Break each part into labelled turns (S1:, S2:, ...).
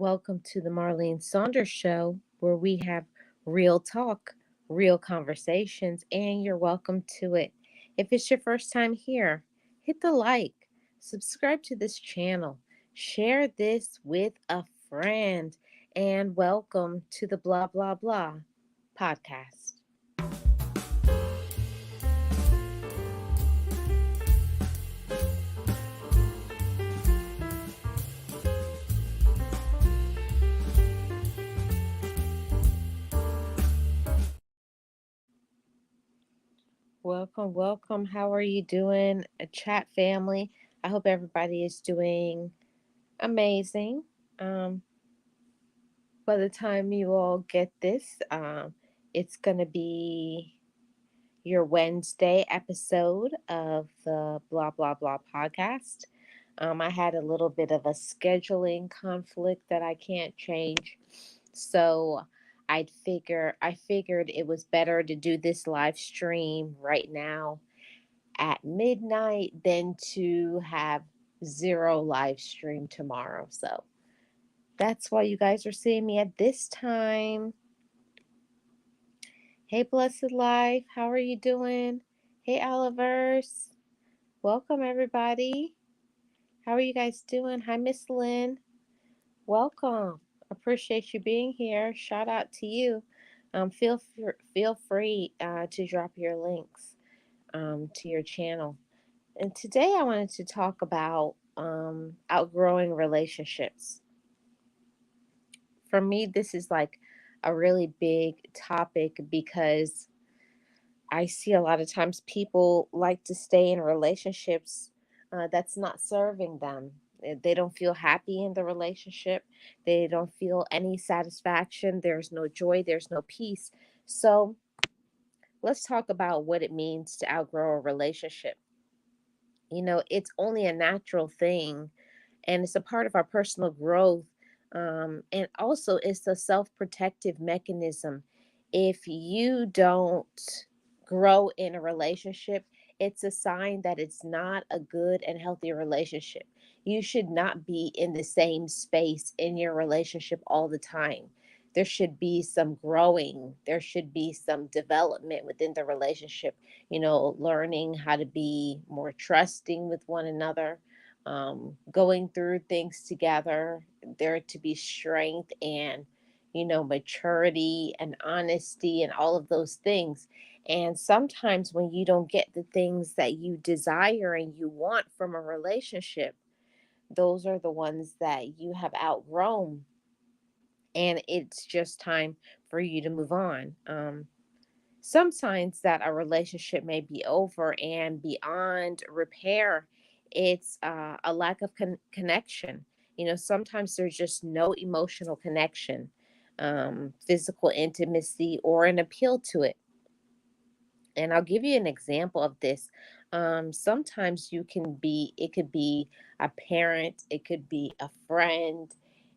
S1: Welcome to the Marlene Saunders Show, where we have real talk, real conversations, and you're welcome to it. If it's your first time here, hit the like, subscribe to this channel, share this with a friend, and welcome to the Blah Blah Blah podcast. Welcome, welcome. How are you doing, a chat family? I hope everybody is doing amazing. Um, by the time you all get this, it's going to be your Wednesday episode of the Blah Blah Blah podcast. I had a little bit of a scheduling conflict that I can't change, so I figured it was better to do this live stream right now at midnight than to have zero live stream tomorrow. So that's why you guys are seeing me at this time. Hey, Blessed Life, how are you doing? Hey, Oliver's. Welcome, everybody. How are you guys doing? Hi, Miss Lynn. Welcome. Appreciate you being here. Shout out to you. Feel free to drop your links to your channel. And today I wanted to talk about outgrowing relationships. For me, this is like a really big topic because I see a lot of times people like to stay in relationships that's not serving them. They don't feel happy in the relationship. They don't feel any satisfaction. There's no joy. There's no peace. So let's talk about what it means to outgrow a relationship. It's only a natural thing and it's a part of our personal growth. And also, it's a self protective mechanism. If you don't grow in a relationship, it's a sign that it's not a good and healthy relationship. You should not be in the same space in your relationship all the time. There should be some growing, there should be some development within the relationship, learning how to be more trusting with one another, going through things together, there to be strength and, maturity and honesty and all of those things. And sometimes when you don't get the things that you desire and you want from a relationship, those are the ones that you have outgrown. And it's just time for you to move on. Some signs that a relationship may be over and beyond repair, it's a lack of connection. Sometimes there's just no emotional connection, physical intimacy, or an appeal to it. And I'll give you an example of this. Sometimes it could be a parent, it could be a friend,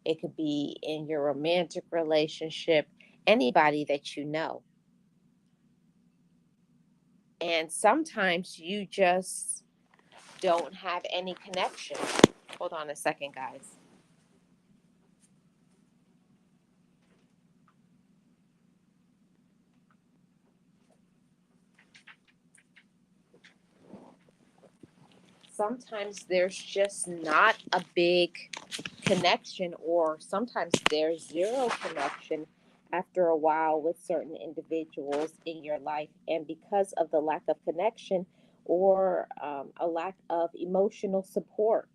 S1: it could be in your romantic relationship, anybody that you know. And sometimes you just don't have any connection. Hold on a second, guys. Sometimes there's just not a big connection, or sometimes there's zero connection after a while with certain individuals in your life. And because of the lack of connection or a lack of emotional support,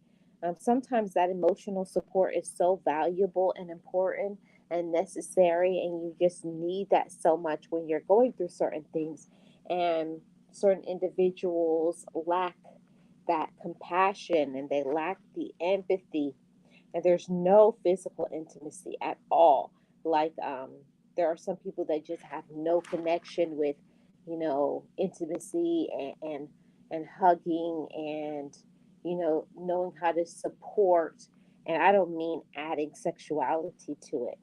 S1: sometimes that emotional support is so valuable and important and necessary, and you just need that so much when you're going through certain things. And certain individuals lack that compassion and they lack the empathy, and there's no physical intimacy at all. Like, there are some people that just have no connection with, intimacy and hugging and, knowing how to support. And I don't mean adding sexuality to it,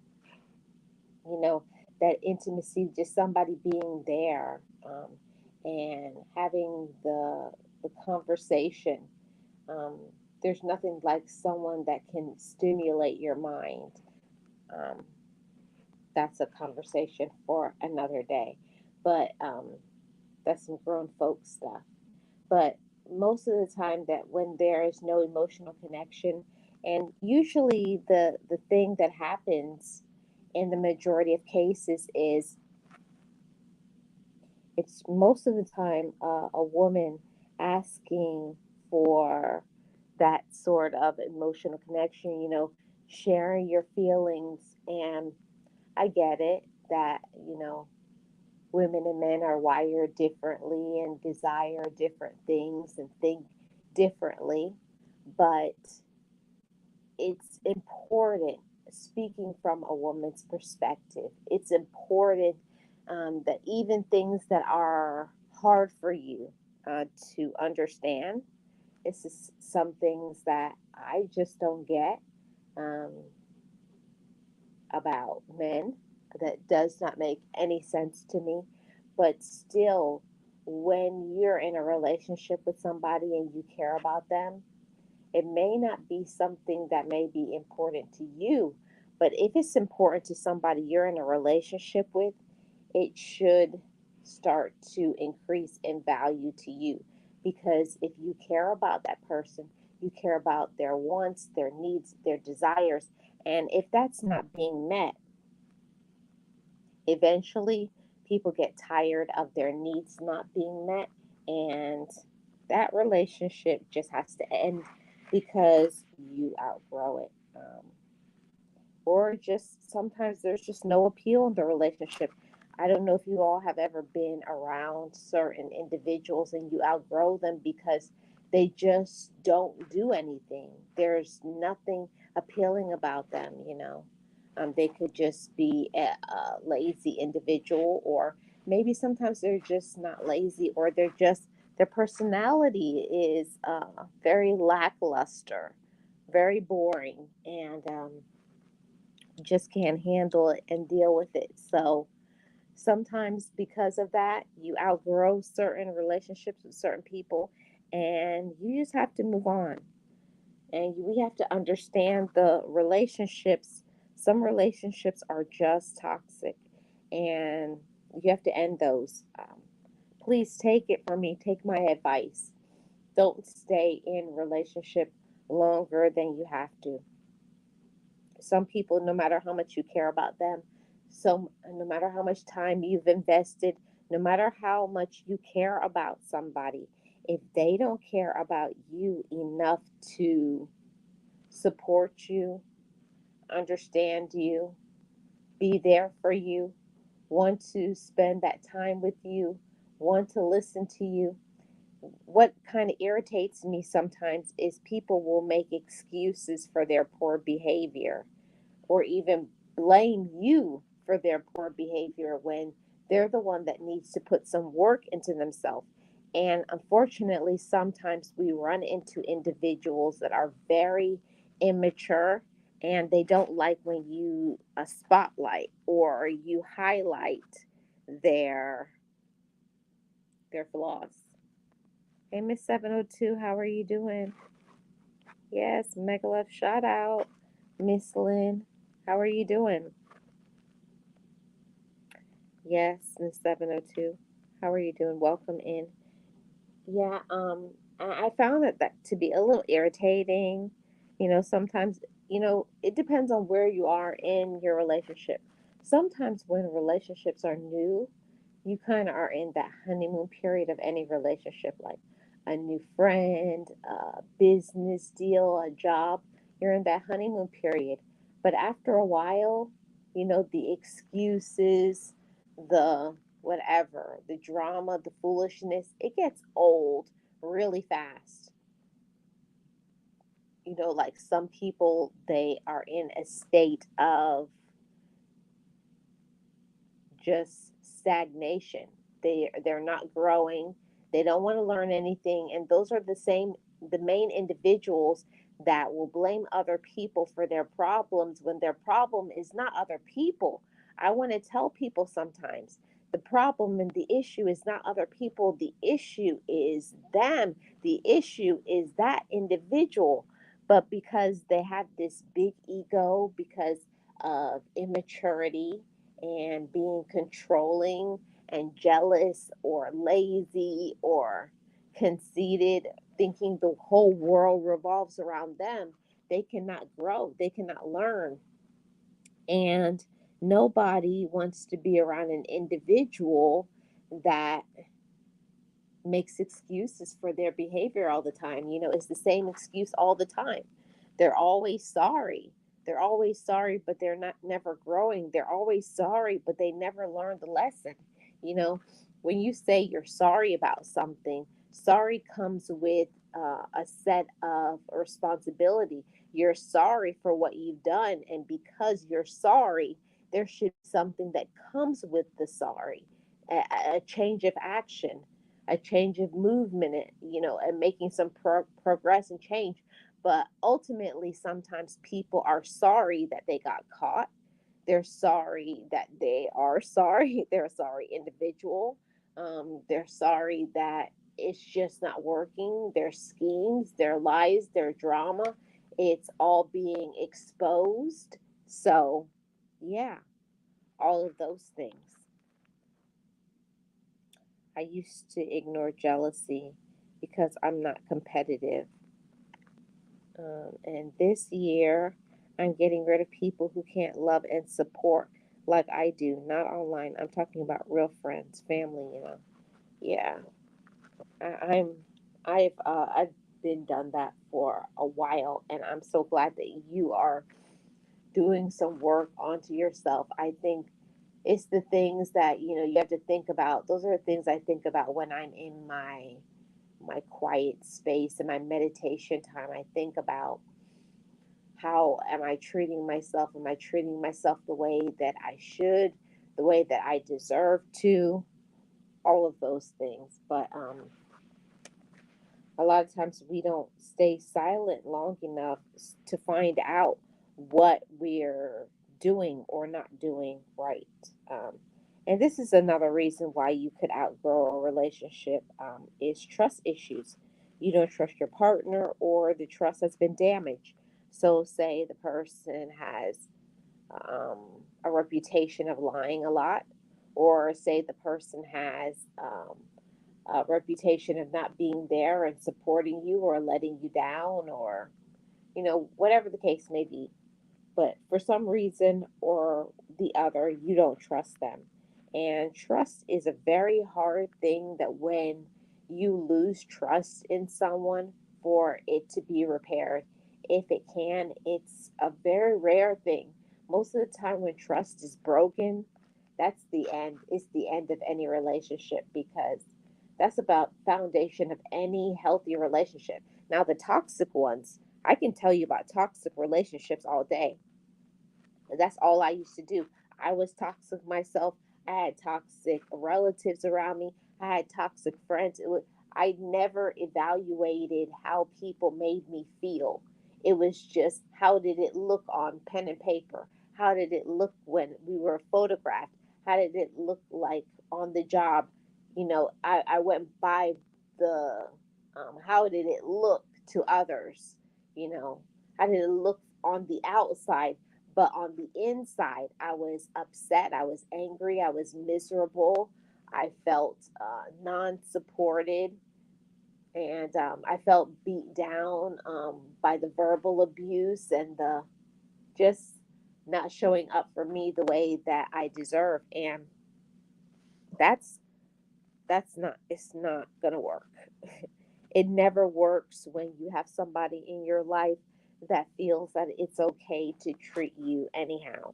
S1: you know, that intimacy, just somebody being there, and having the conversation. Um, there's nothing like someone that can stimulate your mind. Um, that's a conversation for another day. But that's some grown folk stuff. But most of the time, that when there is no emotional connection, and usually the thing that happens in the majority of cases is it's most of the time a woman asking for that sort of emotional connection, sharing your feelings. And I get it that, women and men are wired differently and desire different things and think differently. But it's important, speaking from a woman's perspective, it's important that even things that are hard for you to understand, this is some things that I just don't get um, about men, that does not make any sense to me. But still, when you're in a relationship with somebody and you care about them, it may not be something that may be important to you, but if it's important to somebody you're in a relationship with, it should start to increase in value to you. Because if you care about that person, you care about their wants, their needs, their desires. And if that's not being met, eventually people get tired of their needs not being met. And that relationship just has to end because you outgrow it. Or just sometimes there's just no appeal in the relationship. I don't know if you all have ever been around certain individuals and you outgrow them because they just don't do anything. There's nothing appealing about them. They could just be a lazy individual, or maybe sometimes they're just not lazy, or they're just, their personality is very lackluster, very boring, and just can't handle it and deal with it. So sometimes because of that, you outgrow certain relationships with certain people, and you just have to move on. And we have to understand the relationships. Some relationships are just toxic, and you have to end those. Please take it from me. Take my advice. Don't stay in relationship longer than you have to. Some people, no matter how much you care about them, so no matter how much time you've invested, no matter how much you care about somebody, if they don't care about you enough to support you, understand you, be there for you, want to spend that time with you, want to listen to you. What kind of irritates me sometimes is people will make excuses for their poor behavior, or even blame you for their poor behavior when they're the one that needs to put some work into themselves. And unfortunately, sometimes we run into individuals that are very immature, and they don't like when you spotlight or you highlight their their flaws. Hey, Miss 702, how are you doing? Yes, mega love shout out. Miss Lynn, how are you doing? Yes, Miss 702. How are you doing? Welcome in. Yeah, I found that to be a little irritating. Sometimes, it depends on where you are in your relationship. Sometimes when relationships are new, you kind of are in that honeymoon period of any relationship, like a new friend, a business deal, a job. You're in that honeymoon period. But after a while, the excuses, the whatever, the drama, the foolishness, it gets old really fast. Like some people, they are in a state of just stagnation. They're not growing. They don't want to learn anything, and those are the main individuals that will blame other people for their problems when their problem is not other people. I want to tell people sometimes the problem and the issue is not other people. The issue is them. The issue is that individual. But because they have this big ego, because of immaturity and being controlling and jealous or lazy or conceited, thinking the whole world revolves around them, they cannot grow, they cannot learn. And nobody wants to be around an individual that makes excuses for their behavior all the time. It's the same excuse all the time. They're always sorry. They're always sorry, but they're not never growing. They're always sorry, but they never learn the lesson. You know, when you say you're sorry about something, sorry comes with a set of responsibility. You're sorry for what you've done, and because you're sorry, there should be something that comes with the sorry, a change of action, a change of movement, and making some progress and change. But ultimately, sometimes people are sorry that they got caught. They're sorry that they are sorry. They're a sorry individual. They're sorry that it's just not working. Their schemes, their lies, their drama, it's all being exposed. So, yeah, all of those things. I used to ignore jealousy because I'm not competitive. And this year, I'm getting rid of people who can't love and support like I do. Not online. I'm talking about real friends, family. Yeah, I, I'm. I've been done that for a while, and I'm so glad that you are doing some work onto yourself. I think it's the things that you have to think about. Those are the things I think about when I'm in my quiet space and my meditation time. I think about, how am I treating myself? Am I treating myself the way that I should, the way that I deserve to? All of those things. But a lot of times we don't stay silent long enough to find out what we're doing or not doing right. And this is another reason why you could outgrow a relationship, is trust issues. You don't trust your partner, or the trust has been damaged. So, say the person has a reputation of lying a lot, or say the person has a reputation of not being there and supporting you, or letting you down, or whatever the case may be. But for some reason or the other, you don't trust them. And trust is a very hard thing, that when you lose trust in someone, for it to be repaired, if it can, it's a very rare thing. Most of the time, when trust is broken, that's the end. It's the end of any relationship, because that's about foundation of any healthy relationship. Now, the toxic ones, I can tell you about toxic relationships all day. That's all I used to do. I was toxic myself. I had toxic relatives around me. I had toxic friends. I never evaluated how people made me feel. It was just, how did it look on pen and paper? How did it look when we were photographed? How did it look like on the job? I went by the, how did it look to others? You know, how did it look on the outside? But on the inside, I was upset. I was angry. I was miserable. I felt non supported. And I felt beat down by the verbal abuse and the just not showing up for me the way that I deserve. And that's it's not gonna work. It never works when you have somebody in your life that feels that it's okay to treat you anyhow.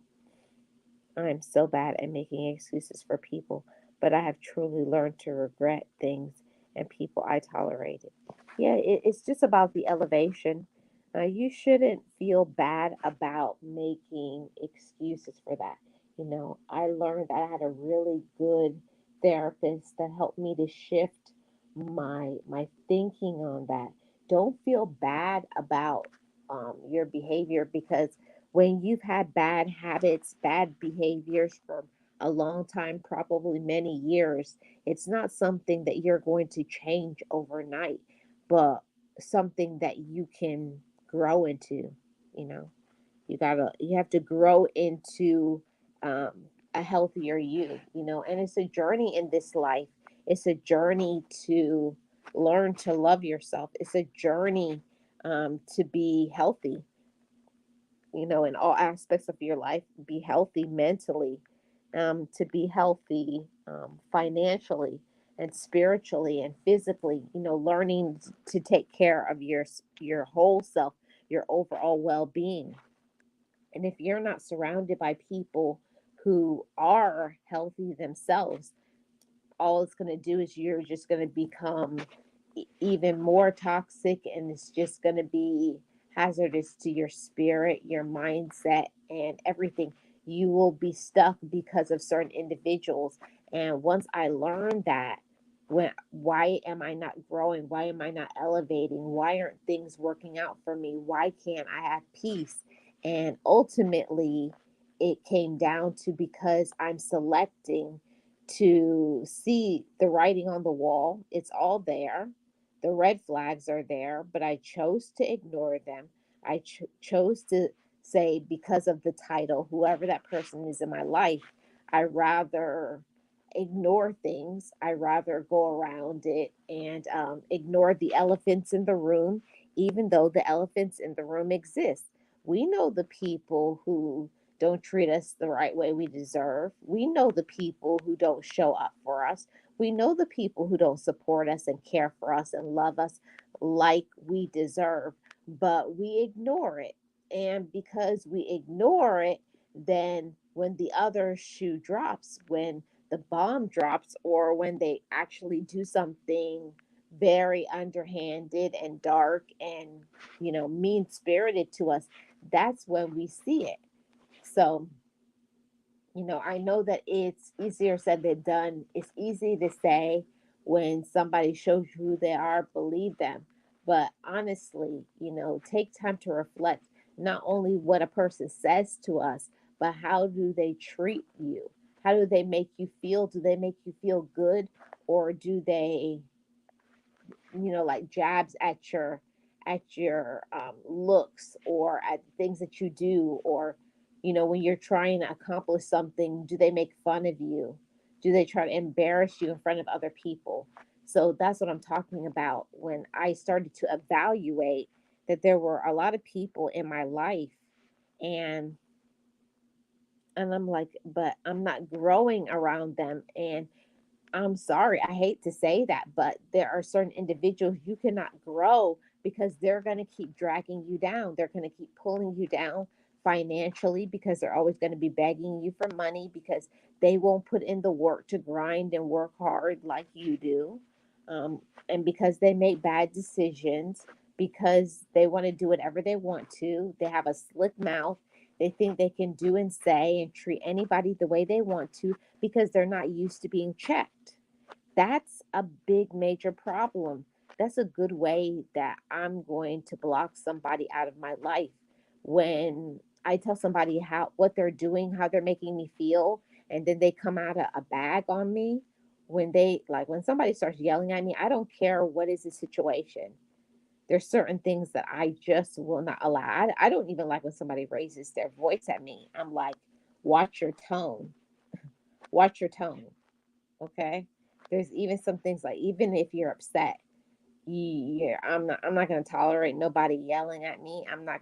S1: I'm so bad at making excuses for people, but I have truly learned to regret things and people I tolerated. Yeah, it's just about the elevation. You shouldn't feel bad about making excuses for that. I learned that I had a really good therapist that helped me to shift my thinking on that. Don't feel bad about your behavior, because when you've had bad habits, bad behaviors for a long time, probably many years, it's not something that you're going to change overnight, but something that you can grow into. You know, You have to grow into um, a healthier you, and it's a journey in this life. It's a journey to learn to love yourself. It's a journey to be healthy, in all aspects of your life. Be healthy mentally, to be healthy financially and spiritually and physically. Learning to take care of your whole self, your overall well-being. And if you're not surrounded by people who are healthy themselves, all it's going to do is you're just going to become even more toxic, and it's just going to be hazardous to your spirit, your mindset, and everything. You will be stuck because of certain individuals. And once I learned that, why am I not growing? Why am I not elevating? Why aren't things working out for me? Why can't I have peace? And ultimately, it came down to because I'm selecting to see the writing on the wall. It's all there. The red flags are there, but I chose to ignore them. I chose to say, because of the title, whoever that person is in my life, I rather ignore things. I rather go around it and ignore the elephants in the room, even though the elephants in the room exist. We know the people who don't treat us the right way we deserve. We know the people who don't show up for us. We know the people who don't support us and care for us and love us like we deserve, but we ignore it. And because we ignore it, then when the other shoe drops, when the bomb drops, or when they actually do something very underhanded and dark and, mean spirited to us, that's when we see it. So, I know that it's easier said than done. It's easy to say when somebody shows you who they are, believe them. But honestly, take time to reflect not only what a person says to us, but how do they treat you? How do they make you feel? Do they make you feel good, or do they, like jabs at your looks, or at things that you do, or when you're trying to accomplish something, do they make fun of you? Do they try to embarrass you in front of other people? So that's what I'm talking about when I started to evaluate that there were a lot of people in my life, and I'm like, but I'm not growing around them. And I'm sorry, I hate to say that, but there are certain individuals you cannot grow because they're going to keep dragging you down. They're going to keep pulling you down financially, because they're always going to be begging you for money, because they won't put in the work to grind and work hard like you do. And because they make bad decisions, because they want to do whatever they want to. They have a slick mouth. They think they can do and say and treat anybody the way they want to, because they're not used to being checked. That's a big major problem. That's a good way that I'm going to block somebody out of my life. When I tell somebody how what they're doing, how they're making me feel, and then they come out a bag on me. When somebody starts yelling at me, I don't care what is the situation. There's certain things that I just will not allow. I don't even like when somebody raises their voice at me. I'm like, watch your tone. Watch your tone. Okay. There's even some things, like, even if you're upset, yeah, I'm not going to tolerate nobody yelling at me. I'm not.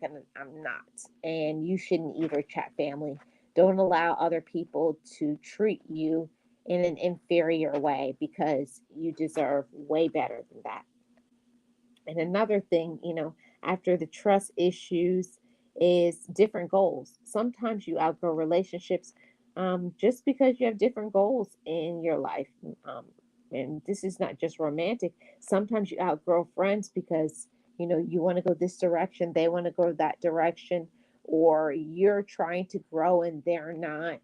S1: And you shouldn't either, chat family. Don't allow other people to treat you in an inferior way, because you deserve way better than that. And another thing, after the trust issues, is different goals. Sometimes you outgrow relationships just because you have different goals in your life. Um, and this is not just romantic. Sometimes you outgrow friends because, you want to go this direction, they want to go that direction, or you're trying to grow and they're not,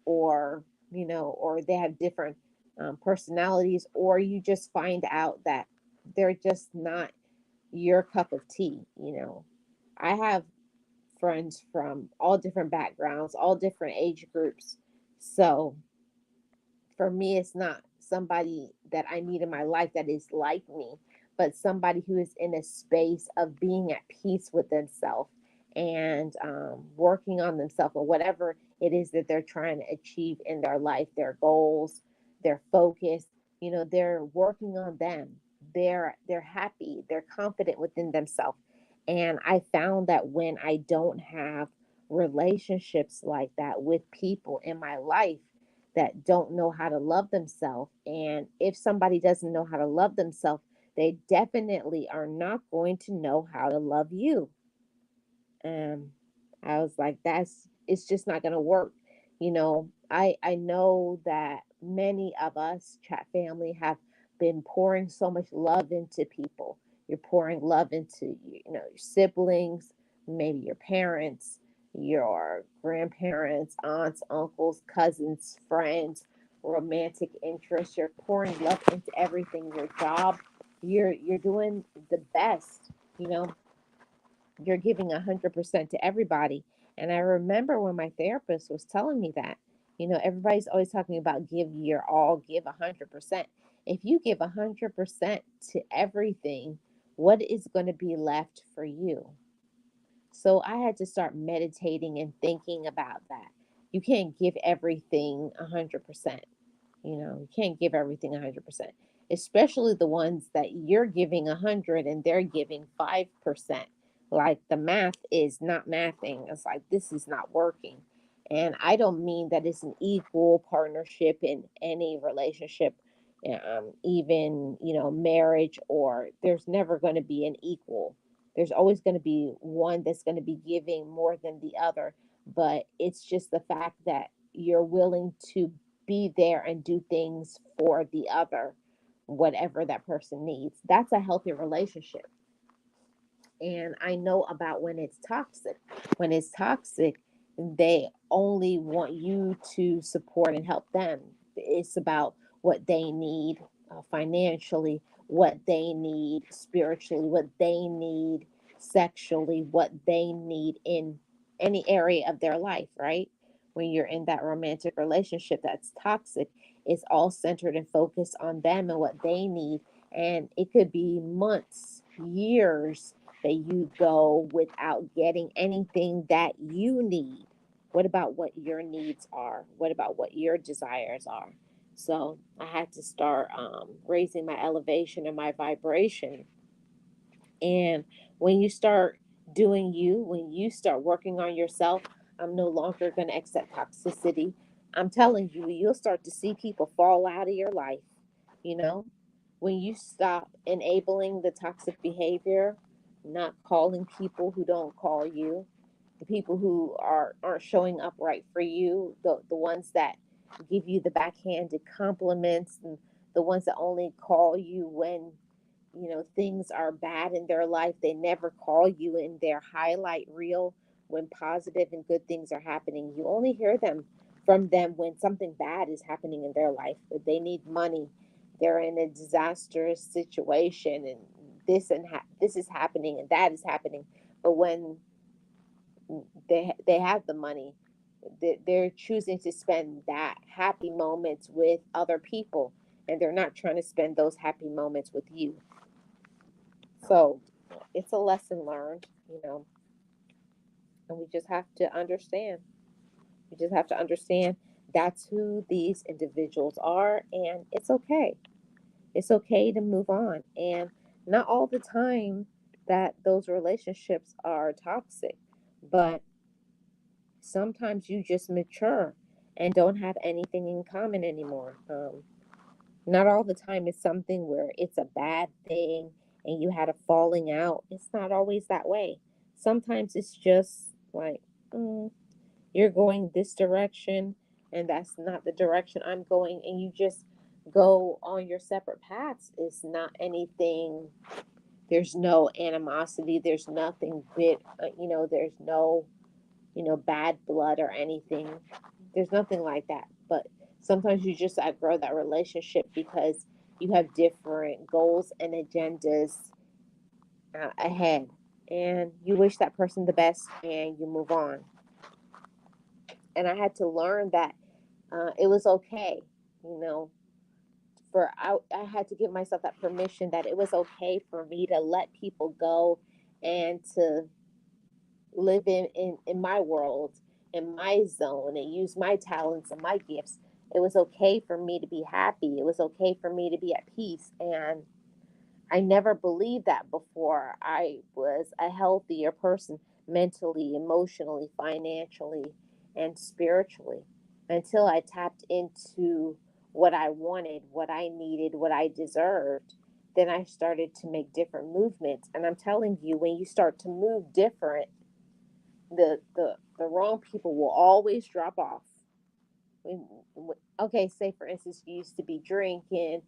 S1: or, or they have different personalities, or you just find out that they're just not your cup of tea. I have friends from all different backgrounds, all different age groups. So for me, it's not somebody that I need in my life that is like me, but somebody who is in a space of being at peace with themselves and working on themselves or whatever it is that they're trying to achieve in their life, their goals, their focus. They're working on them. They're happy. They're confident within themselves. And I found that when I don't have relationships like that with people in my life that don't know how to love themselves, and if somebody doesn't know how to love themselves, they definitely are not going to know how to love you. um I was like, that's it's just not going to work. I know that many of us chat family have been pouring so much love into people. You're pouring love into your siblings, maybe your parents, your grandparents, aunts, uncles, cousins, friends, romantic interests. You're pouring love into everything. Your job, you're doing the best. you know you're giving 100% to everybody. And I remember when my therapist was telling me that, everybody's always talking about give your all, give 100%. If you give 100% to everything, what is going to be left for you? So I had to start meditating and thinking about that. You can't give everything 100%. You can't give everything 100%, especially the ones that you're giving 100 and they're giving 5%. Like the math is not mathing. It's like this is not working. And I don't mean that it's an equal partnership in any relationship, even, marriage, or there's never going to be an equal. There's always going to be one that's going to be giving more than the other. But it's just the fact that you're willing to be there and do things for the other, whatever that person needs. That's a healthy relationship. And I know about when it's toxic. When it's toxic, they only want you to support and help them. It's about what they need financially, what they need spiritually, what they need sexually, what they need in any area of their life, right? When you're in that romantic relationship that's toxic, it's all centered and focused on them and what they need. And it could be months, years that you go without getting anything that you need. What about what your needs are? What about what your desires are? So I had to start raising my elevation and my vibration. And when you start doing you, when you start working on yourself, I'm no longer going to accept toxicity. I'm telling you, you'll start to see people fall out of your life. You know, when you stop enabling the toxic behavior, not calling people who don't call you, the people who aren't showing up right for you, the ones that give you the backhanded compliments, and the ones that only call you when things are bad in their life. They never call you in their highlight reel when positive and good things are happening. You only hear from them when something bad is happening in their life, that they need money, they're in a disastrous situation, and this is happening and that is happening. But when they have the money, they're choosing to spend that happy moments with other people, and they're not trying to spend those happy moments with you. So it's a lesson learned, and we just have to understand. We just have to understand that's who these individuals are, and it's okay. It's okay to move on. And not all the time that those relationships are toxic, but sometimes you just mature and don't have anything in common anymore. Not all the time is something where it's a bad thing and you had a falling out. It's not always that way. Sometimes it's just like, you're going this direction and that's not the direction I'm going, and you just go on your separate paths. It's not anything, there's no animosity, there's nothing there's no, bad blood or anything. There's nothing like that. But sometimes you just outgrow that relationship because you have different goals and agendas ahead. And you wish that person the best and you move on. And I had to learn that it was okay, you know, I had to give myself that permission that it was okay for me to let people go and to live in my world, in my zone, and use my talents and my gifts. It was okay for me to be happy. It was okay for me to be at peace. And I never believed that before. I was a healthier person mentally, emotionally, financially, and spiritually until I tapped into what I wanted, what I needed, what I deserved. Then I started to make different movements. And I'm telling you, when you start to move different, the wrong people will always drop off. When, okay, say for instance, you used to be drinking,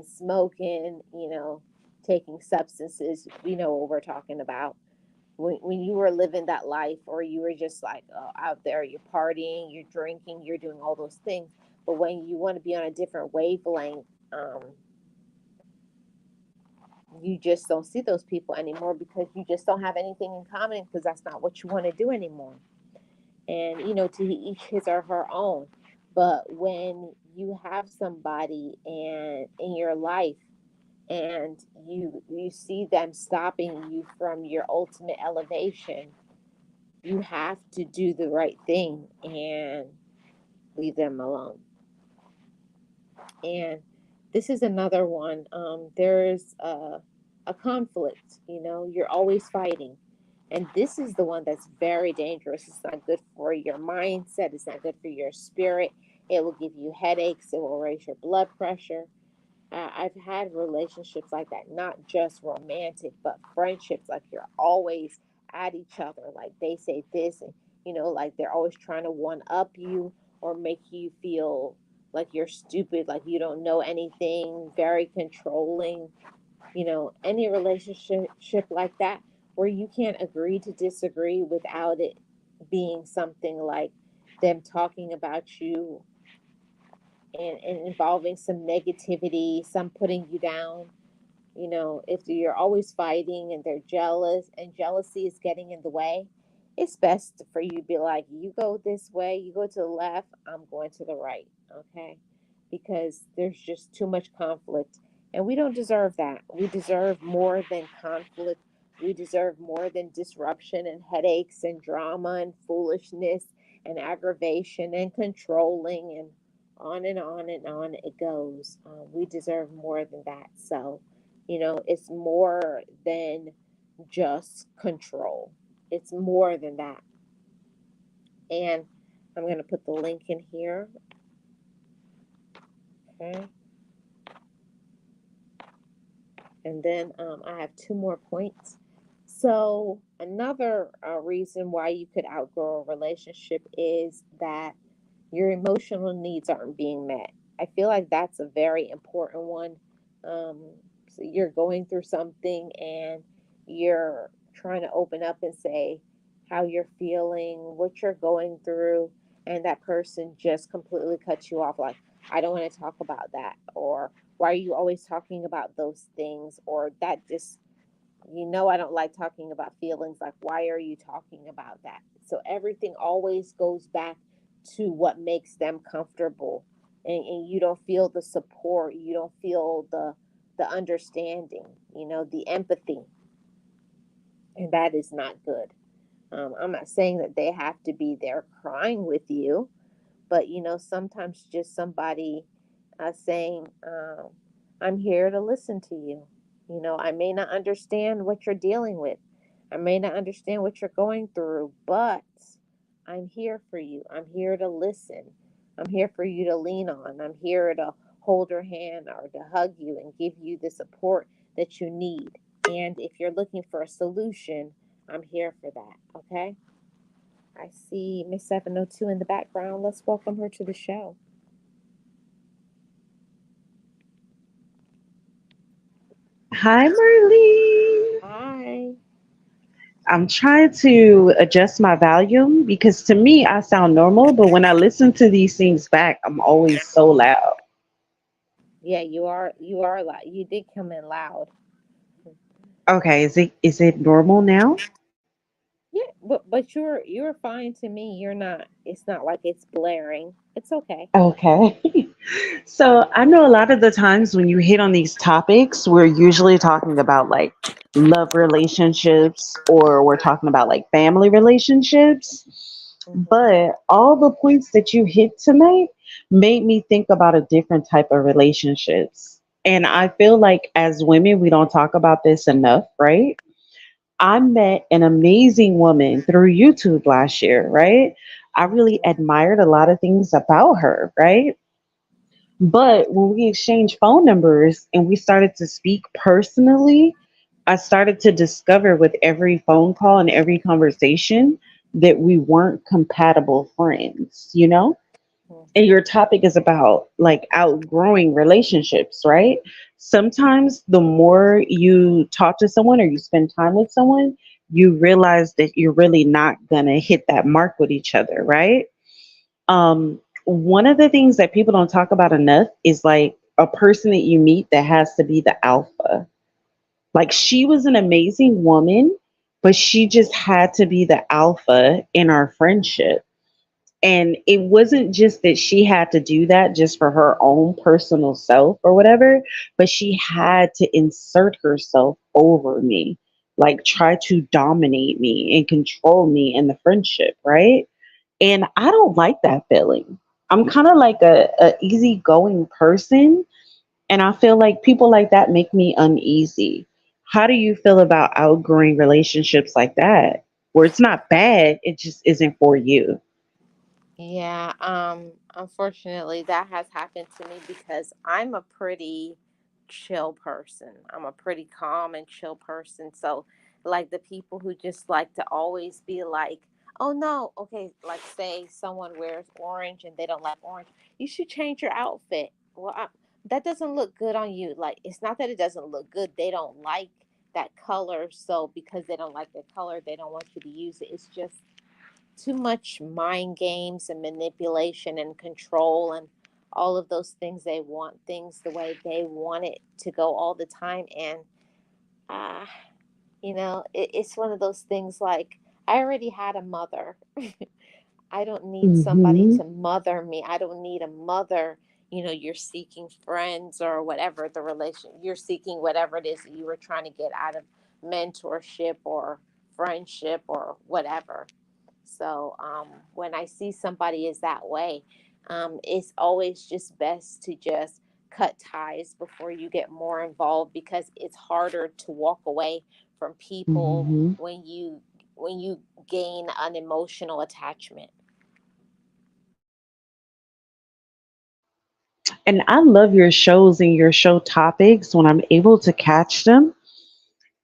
S1: smoking, taking substances. We know what we're talking about. When you were living that life, or you were just like out there, you're partying, you're drinking, you're doing all those things. But when you want to be on a different wavelength, you just don't see those people anymore because you just don't have anything in common because that's not what you want to do anymore. And to each his or her own. But when you have somebody and in your life, and you see them stopping you from your ultimate elevation, you have to do the right thing and leave them alone. And this is another one. There's a conflict. You're always fighting. And this is the one that's very dangerous. It's not good for your mindset. It's not good for your spirit. It will give you headaches. It will raise your blood pressure. I've had relationships like that, not just romantic, but friendships. Like you're always at each other. Like they say this, and like they're always trying to one up you or make you feel like you're stupid, like you don't know anything, very controlling. Any relationship like that where you can't agree to disagree without it being something like them talking about you and involving some negativity, some putting you down. If you're always fighting and they're jealous and jealousy is getting in the way, it's best for you to be like, you go this way, you go to the left, I'm going to the right. Okay. Because there's just too much conflict. And we don't deserve that. We deserve more than conflict. We deserve more than disruption and headaches and drama and foolishness and aggravation and controlling and on and on and on it goes. We deserve more than that. So, it's more than just control. It's more than that. And I'm going to put the link in here. Okay. And then I have two more points. So, another reason why you could outgrow a relationship is that your emotional needs aren't being met. I feel like that's a very important one. So you're going through something and you're trying to open up and say how you're feeling, what you're going through, and that person just completely cuts you off like, I don't want to talk about that, or why are you always talking about those things, or that just I don't like talking about feelings. Like, why are you talking about that? So everything always goes back to what makes them comfortable. And you don't feel the support. You don't feel the understanding, the empathy. And that is not good. I'm not saying that they have to be there crying with you, but sometimes just somebody saying, I'm here to listen to you. I may not understand what you're dealing with. I may not understand what you're going through, but I'm here for you. I'm here to listen. I'm here for you to lean on. I'm here to hold your hand or to hug you and give you the support that you need. And if you're looking for a solution, I'm here for that. Okay? I see Miss 702 in the background. Let's welcome her to the show.
S2: Hi, Marlene.
S1: Hi.
S2: I'm trying to adjust my volume because to me, I sound normal, but when I listen to these things back, I'm always so loud.
S1: Yeah, you are loud. You did come in loud.
S2: Okay, is it normal now?
S1: Yeah, But you're fine to me. You're not. It's not like it's blaring. It's okay.
S2: Okay. So I know a lot of the times when you hit on these topics, we're usually talking about like love relationships or we're talking about like family relationships.
S1: Mhm.
S2: But all the points that you hit tonight made me think about a different type of relationships. And I feel like as women, we don't talk about this enough, right? I met an amazing woman through YouTube last year, right? I really
S1: Mhm.
S2: admired a lot of things about her, right? But when we exchanged phone numbers and we started to speak personally, I started to discover with every phone call and every conversation that we weren't compatible friends, you know? And
S1: Mhm.
S2: your topic is about like outgrowing relationships, right? Sometimes the more you talk to someone or you spend time with someone, you realize that you're really not going to hit that mark with each other, right? One of the things that people don't talk about enough is like a person that you meet that has to be the alpha. Like she was an amazing woman, but she just had to be the alpha in our friendship. And it wasn't just that she had to do that just for her own personal self or whatever, but she had to insert herself over me, like try to dominate me and control me in the friendship, right? And I don't like that feeling. I'm kind of like a easygoing person, and I feel like people like that make me uneasy. How do you feel about outgrowing relationships like that? Where it's not bad, it just isn't for you.
S1: Yeah, unfortunately that has happened to me because I'm a pretty chill person. I'm a pretty calm and chill person. So like the people who just like to always be like, "Oh no, okay, like say someone wears orange and they don't like orange. You should change your outfit." That doesn't look good on you. Like it's not that it doesn't look good. They don't like that color, so because they don't like the color, they don't want you to use it. It's just too much mind games and manipulation and control and all of those things. They want things the way they want it to go all the time. And uh, it's one of those things like I already had a mother. I don't need somebody
S2: Hmm.
S1: to mother me. I don't need a mother. You're seeking friends or whatever the relation, you're seeking whatever it is that you were trying to get out of mentorship or friendship or whatever. So when I see somebody is that way, it's always just best to just cut ties before you get more involved because it's harder to walk away from people
S2: Hmm.
S1: when you gain an emotional attachment.
S2: And I love your shows and your show topics when I'm able to catch them.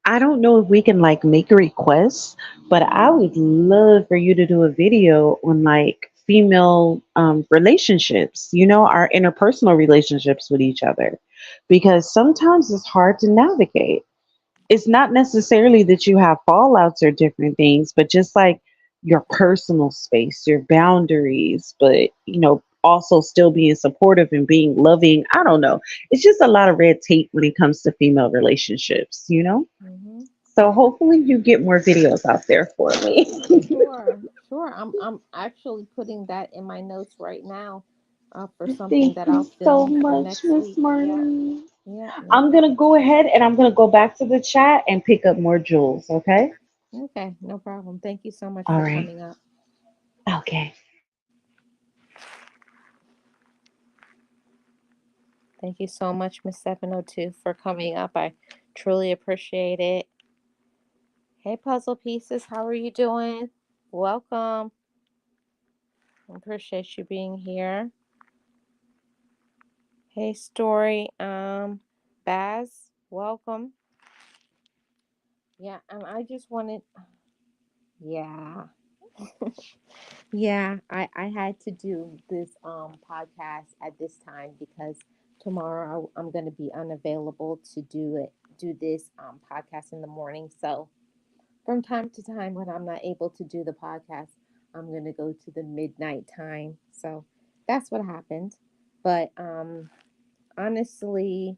S2: I don't know if we can like make a request, but I would love for you to do a video on like female relationships, you know, our interpersonal relationships with each other, because sometimes it's hard to navigate. It's not necessarily that you have fallouts or different things, but just like your personal space, your boundaries, but also still being supportive and being loving. I don't know. It's just a lot of red tape when it comes to female relationships, you know?
S1: Hmm.
S2: So hopefully you get more videos out there for me.
S1: Sure, sure. I'm actually putting that in my notes right now, for something
S2: Thank
S1: that
S2: you
S1: I'll
S2: so
S1: film for
S2: much,
S1: next
S2: Miss
S1: week. Yeah,
S2: Marty.
S1: yeah, no
S2: I'm
S1: problem.
S2: gonna go ahead and I'm gonna go back to the chat and pick up more jewels, okay?
S1: Okay, no problem. Thank you so much
S2: All
S1: for
S2: right.
S1: coming up.
S2: Okay.
S1: Thank you so much, Miss 702, for coming up. I truly appreciate it. Hey, puzzle pieces, how are you doing? Welcome. I appreciate you being here. Hey, Story, Baz, welcome. Yeah, I just wanted, yeah, yeah, I had to do this podcast at this time because tomorrow I'm going to be unavailable to do this podcast in the morning. So from time to time when I'm not able to do the podcast, I'm going to go to the midnight time. So that's what happened. But honestly,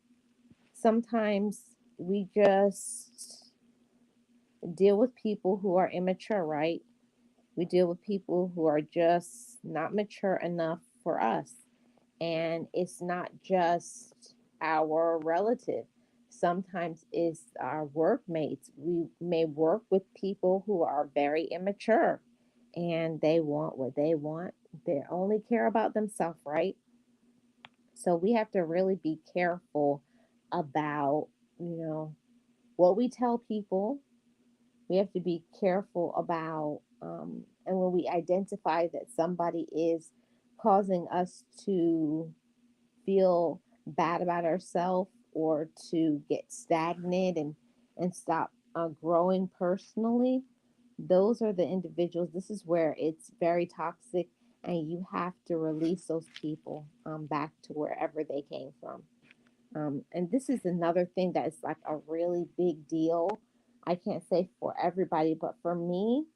S1: sometimes we just deal with people who are immature, right? We deal with people who are just not mature enough for us. And it's not just our relative. Sometimes it's our workmates. We may work with people who are very immature and they want what they want. They only care about themselves, right? So we have to really be careful about, you know, what we tell people. We have to be careful about, and when we identify that somebody is causing us to feel bad about ourselves or to get stagnant and stop growing personally, those are the individuals. This is where it's very toxic, and you have to release those people back to wherever they came from. And this is another thing that is like a really big deal. I can't say for everybody, but for me,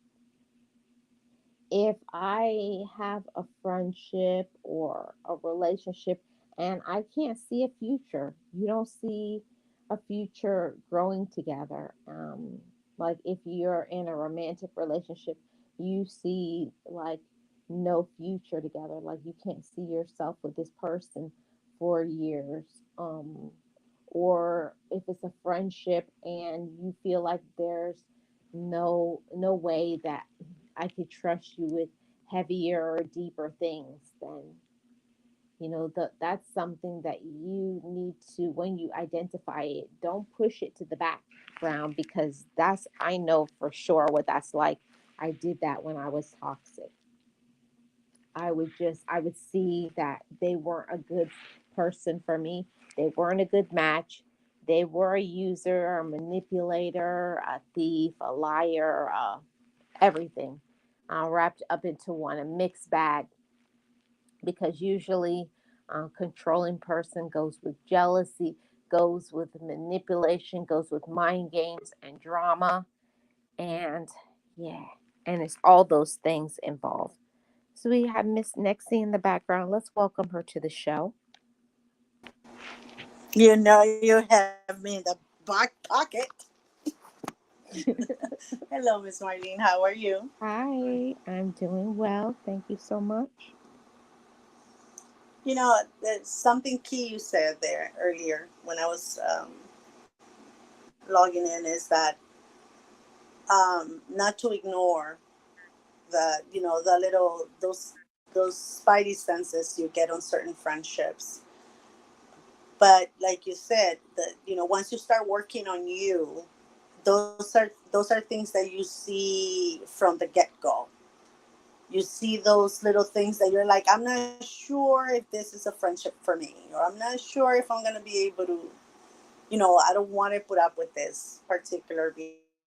S1: if I have a friendship or a relationship and I can't see a future, you don't see a future growing together. Like if you're in a romantic relationship, you see like no future together. Like you can't see yourself with this person for years. Or if it's a friendship and you feel like there's no way that I could trust you with heavier or deeper things, then that's something that you need to, when you identify it, don't push it to the background, because that's, I know for sure what that's like. I did that when I was toxic. I would see that they weren't a good person for me. They weren't a good match. They were a user, a manipulator, a thief, a liar, everything wrapped up into one, a mixed bag. Because usually, controlling person goes with jealousy, goes with manipulation, goes with mind games and drama, and yeah, and it's all those things involved. So we have Miss Nexie in the background. Let's welcome her to the show.
S3: You know, you have me in the back pocket. Hello, Miss Marlene. How are you?
S1: Hi, I'm doing well. Thank you so much.
S3: You know, there's something key you said there earlier when I was logging in is that not to ignore the little those spidey senses you get on certain friendships. But like you said, once you start working on you, those are things that you see from the get go. You see those little things that you're like, I'm not sure if this is a friendship for me, or I'm not sure if I'm going to be able to, I don't want to put up with this particular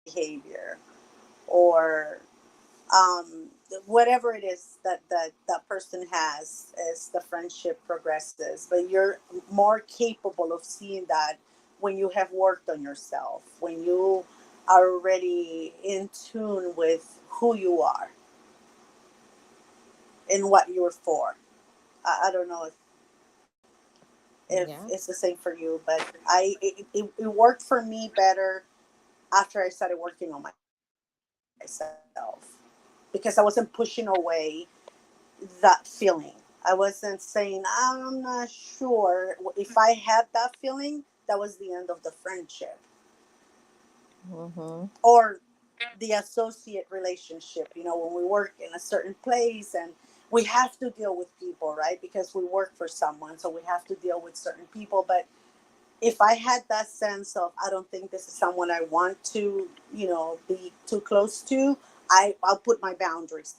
S3: behavior, or whatever it is that person has as the friendship progresses. But you're more capable of seeing that when you have worked on yourself, when you are already in tune with who you are and what you're for. I don't know if it's
S1: Yeah.
S3: the same for you, but it worked for me better after I started working on myself, because I wasn't pushing away that feeling. I wasn't saying, I'm not sure. If I had that feeling, that was the end of the friendship
S1: Mm-hmm.
S3: or the associate relationship. When we work in a certain place and we have to deal with people, right? Because we work for someone, so we have to deal with certain people. But if I had that sense of, I don't think this is someone I want to, be too close to, I'll put my boundaries.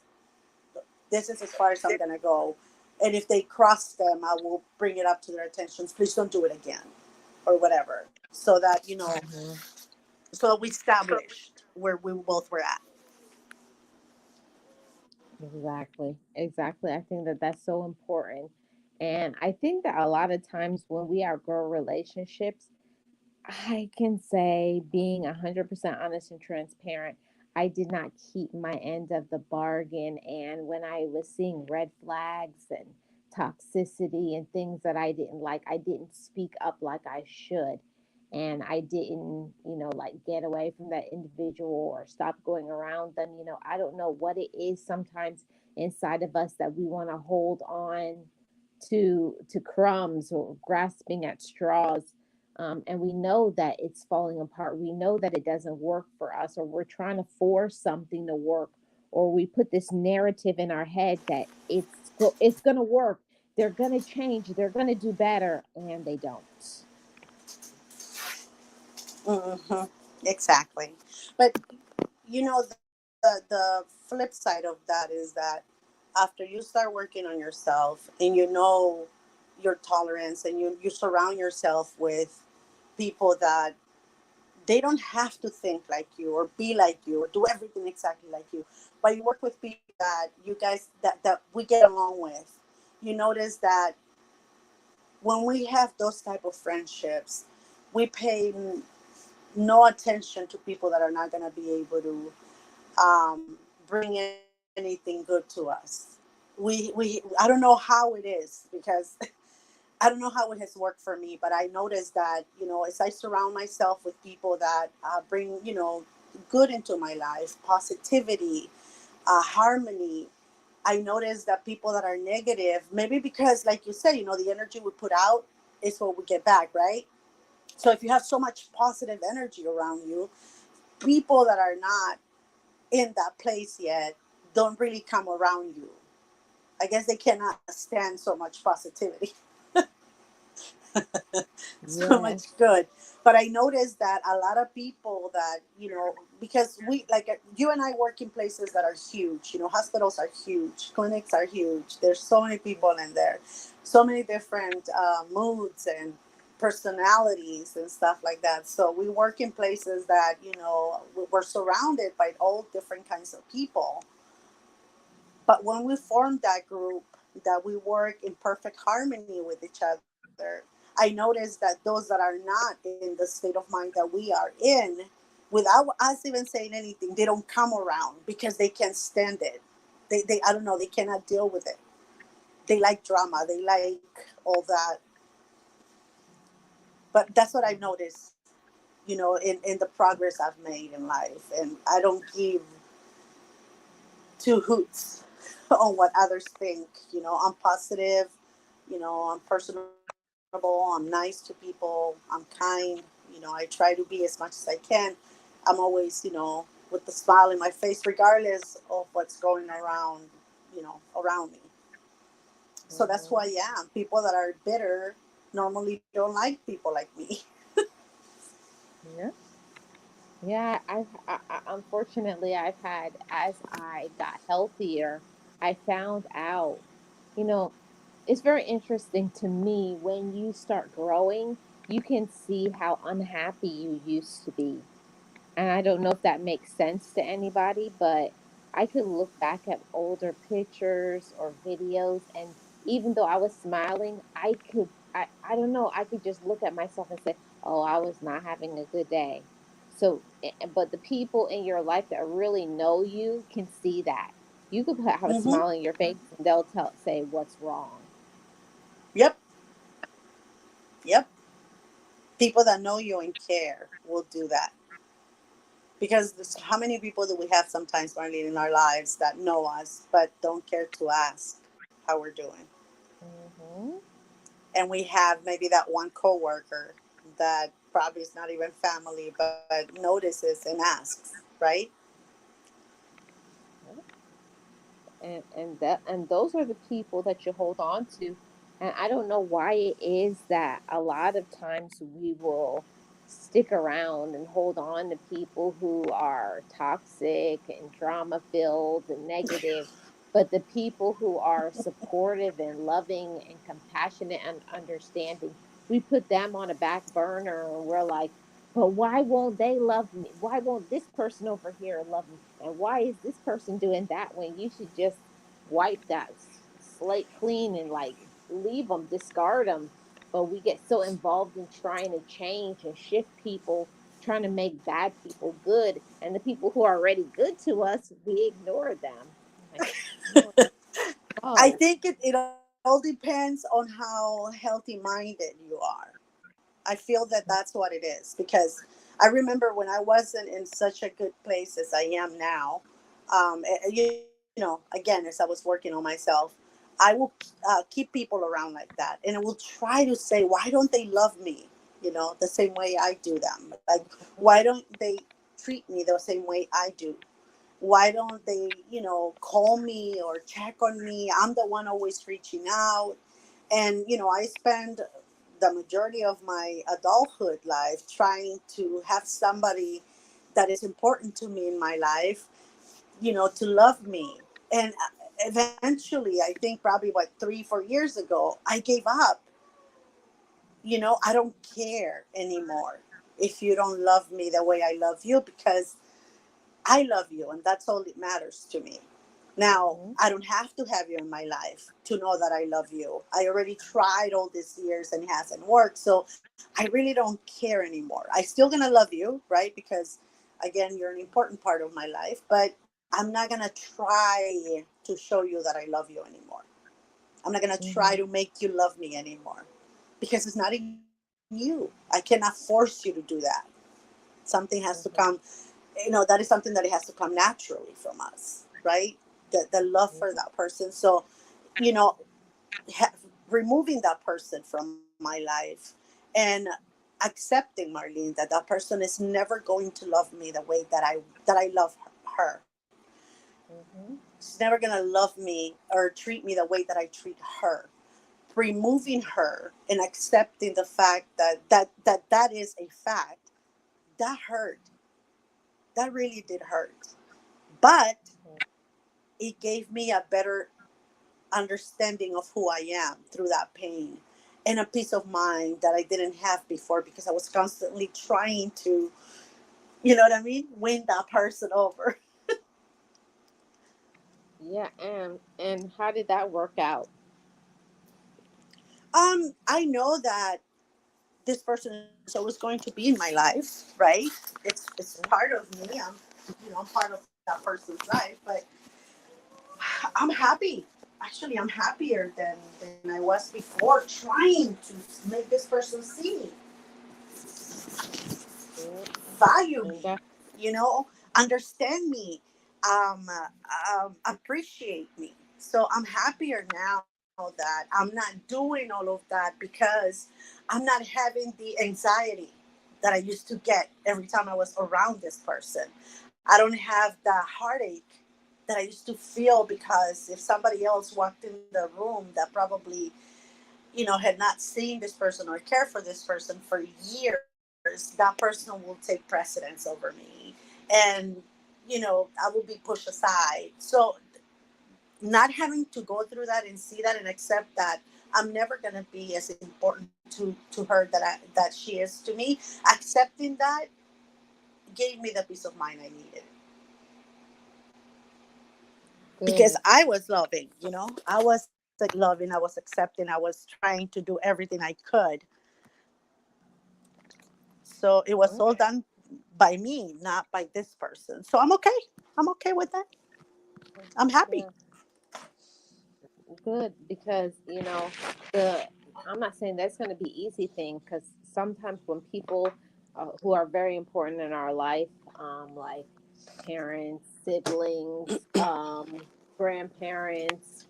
S3: This is as far as I'm going to go. And if they cross them, I will bring it up to their attentions. Please don't do it again, or whatever.
S1: Mm-hmm.
S3: So that we established where we both were at.
S1: Exactly. Exactly. I think that that's so important. And I think that a lot of times when we outgrow relationships, I can say, being 100% honest and transparent, I did not keep my end of the bargain. And when I was seeing red flags and toxicity and things that I didn't like, I didn't speak up like I should. and I didn't, like get away from that individual or stop going around them. I don't know what it is sometimes inside of us that we want to hold on to crumbs or grasping at straws. And we know that it's falling apart. We know that it doesn't work for us, or we're trying to force something to work, or we put this narrative in our head that it's going to work. They're going to change. They're going to do better, and they don't.
S3: Hmm. Exactly. But the flip side of that is that after you start working on yourself and your tolerance, and you surround yourself with people that they don't have to think like you or be like you or do everything exactly like you, but you work with people that you guys that we get along with, you notice that when we have those type of friendships, we pay no attention to people that are not going to be able to bring anything good to us. We I don't know how it is, because I don't know how it has worked for me, but I noticed that, as I surround myself with people that bring, good into my life, positivity, harmony, I notice that people that are negative, maybe because, like you said, the energy we put out is what we get back, right? So if you have so much positive energy around you, people that are not in that place yet don't really come around you. I guess they cannot stand so much positivity. So
S1: Yes.
S3: much good. But I noticed that a lot of people that, because we, like, you and I work in places that are huge, hospitals are huge, clinics are huge. There's so many people in there, so many different moods and personalities and stuff like that. So we work in places that, we're surrounded by all different kinds of people. But when we formed that group, that we work in perfect harmony with each other, I noticed that those that are not in the state of mind that we are in, without us even saying anything, they don't come around because they can't stand it. They I don't know, they cannot deal with it. They like drama, they like all that. But that's what I've noticed, in the progress I've made in life. And I don't give two hoots on what others think. I'm positive, I'm personable, I'm nice to people, I'm kind, I try to be as much as I can. I'm always, with the smile in my face, regardless of what's going around, around me. So that's why,
S1: Hmm.
S3: yeah, people that are bitter normally don't like people like me.
S1: Yeah. Yeah, unfortunately, I've had, as I got healthier, I found out, you know, it's very interesting to me when you start growing, you can see how unhappy you used to be. And I don't know if that makes sense to anybody, but I could look back at older pictures or videos, and even though I was smiling, I don't know, I could just look at myself and say, "Oh, I was not having a good day." So, but the people in your life that really know you can see that. You could have a
S3: Hmm.
S1: smile on your face, and they'll say what's wrong.
S3: Yep. Yep. People that know you and care will do that. Because how many people do we have sometimes, Marlene, in our lives that know us but don't care to ask how we're doing?
S1: Hmm.
S3: And we have maybe that one coworker that probably is not even family but notices and asks, right?
S1: And those are the people that you hold on to. And I don't know why it is that a lot of times we will stick around and hold on to people who are toxic and drama filled and negative, but the people who are supportive and loving and compassionate and understanding, we put them on a back burner, and we're like, but why won't they love me? Why won't this person over here love me? And why is this person doing that when you should just wipe that slate clean and like leave them, discard them? But we get so involved in trying to change and shift people, trying to make bad people good. And the people who are already good to us, we ignore them. Like, oh,
S3: I
S1: no.
S3: think it all depends on how healthy minded you are. I feel that that's what it is, because I remember when I wasn't in such a good place as I am now. Again, as I was working on myself, I will keep people around like that, and I will try to say, why don't they love me, the same way I do them? Like, why don't they treat me the same way I do? Why don't they, call me or check on me? I'm the one always reaching out. And, I spend the majority of my adulthood life trying to have somebody that is important to me in my life, to love me. And eventually, I think probably what 3, 4 years ago, I gave up. I don't care anymore if you don't love me the way I love you, because I love you, and that's all that matters to me. Now,
S1: Mm-hmm.
S3: I don't have to have you in my life to know that I love you. I already tried all these years and it hasn't worked. So I really don't care anymore. I still gonna love you, right? Because again, you're an important part of my life, but I'm not gonna try to show you that I love you anymore. I'm not gonna try
S1: Mm-hmm.
S3: to make you love me anymore, because it's not in you. I cannot force you to do that. Something has to come,
S1: Mm-hmm.
S3: that is something that it has to come naturally from us, right? The love for that person. So, you know removing that person from my life, and accepting, Marlene, that that person is never going to love me the way that I love her.
S1: Mm-hmm.
S3: She's never going to love me or treat me the way that I treat her. Removing her and accepting the fact that is a fact, that hurt. That really did hurt. But it gave me a better understanding of who I am through that pain, and a peace of mind that I didn't have before, because I was constantly trying to, what I mean, win that person over.
S1: Yeah, and how did that work out?
S3: I know that this person is always going to be in my life, right? It's part of me. I'm part of that person's life, but I'm happy. Actually, I'm happier than I was before, trying to make this person see me,
S1: Mm,
S3: value
S1: and
S3: me,
S1: that.
S3: understand me, appreciate me. So I'm happier now that I'm not doing all of that, because I'm not having the anxiety that I used to get every time I was around this person. I don't have the heartache that I used to feel, because if somebody else walked in the room that probably, had not seen this person or cared for this person for years, that person will take precedence over me. And, I will be pushed aside. So not having to go through that and see that and accept that I'm never going to be as important to her that she is to me, accepting that gave me the peace of mind I needed, because
S1: Good.
S3: I was loving, I was like loving, I was accepting, I was trying to do everything I could. So it was
S1: Mm,
S3: all done by me, not by this person. So I'm okay. I'm okay with that. I'm happy.
S1: yeah, good, because the I'm not saying that's going to be easy thing, because sometimes when people who are very important in our life, like parents, siblings, grandparents,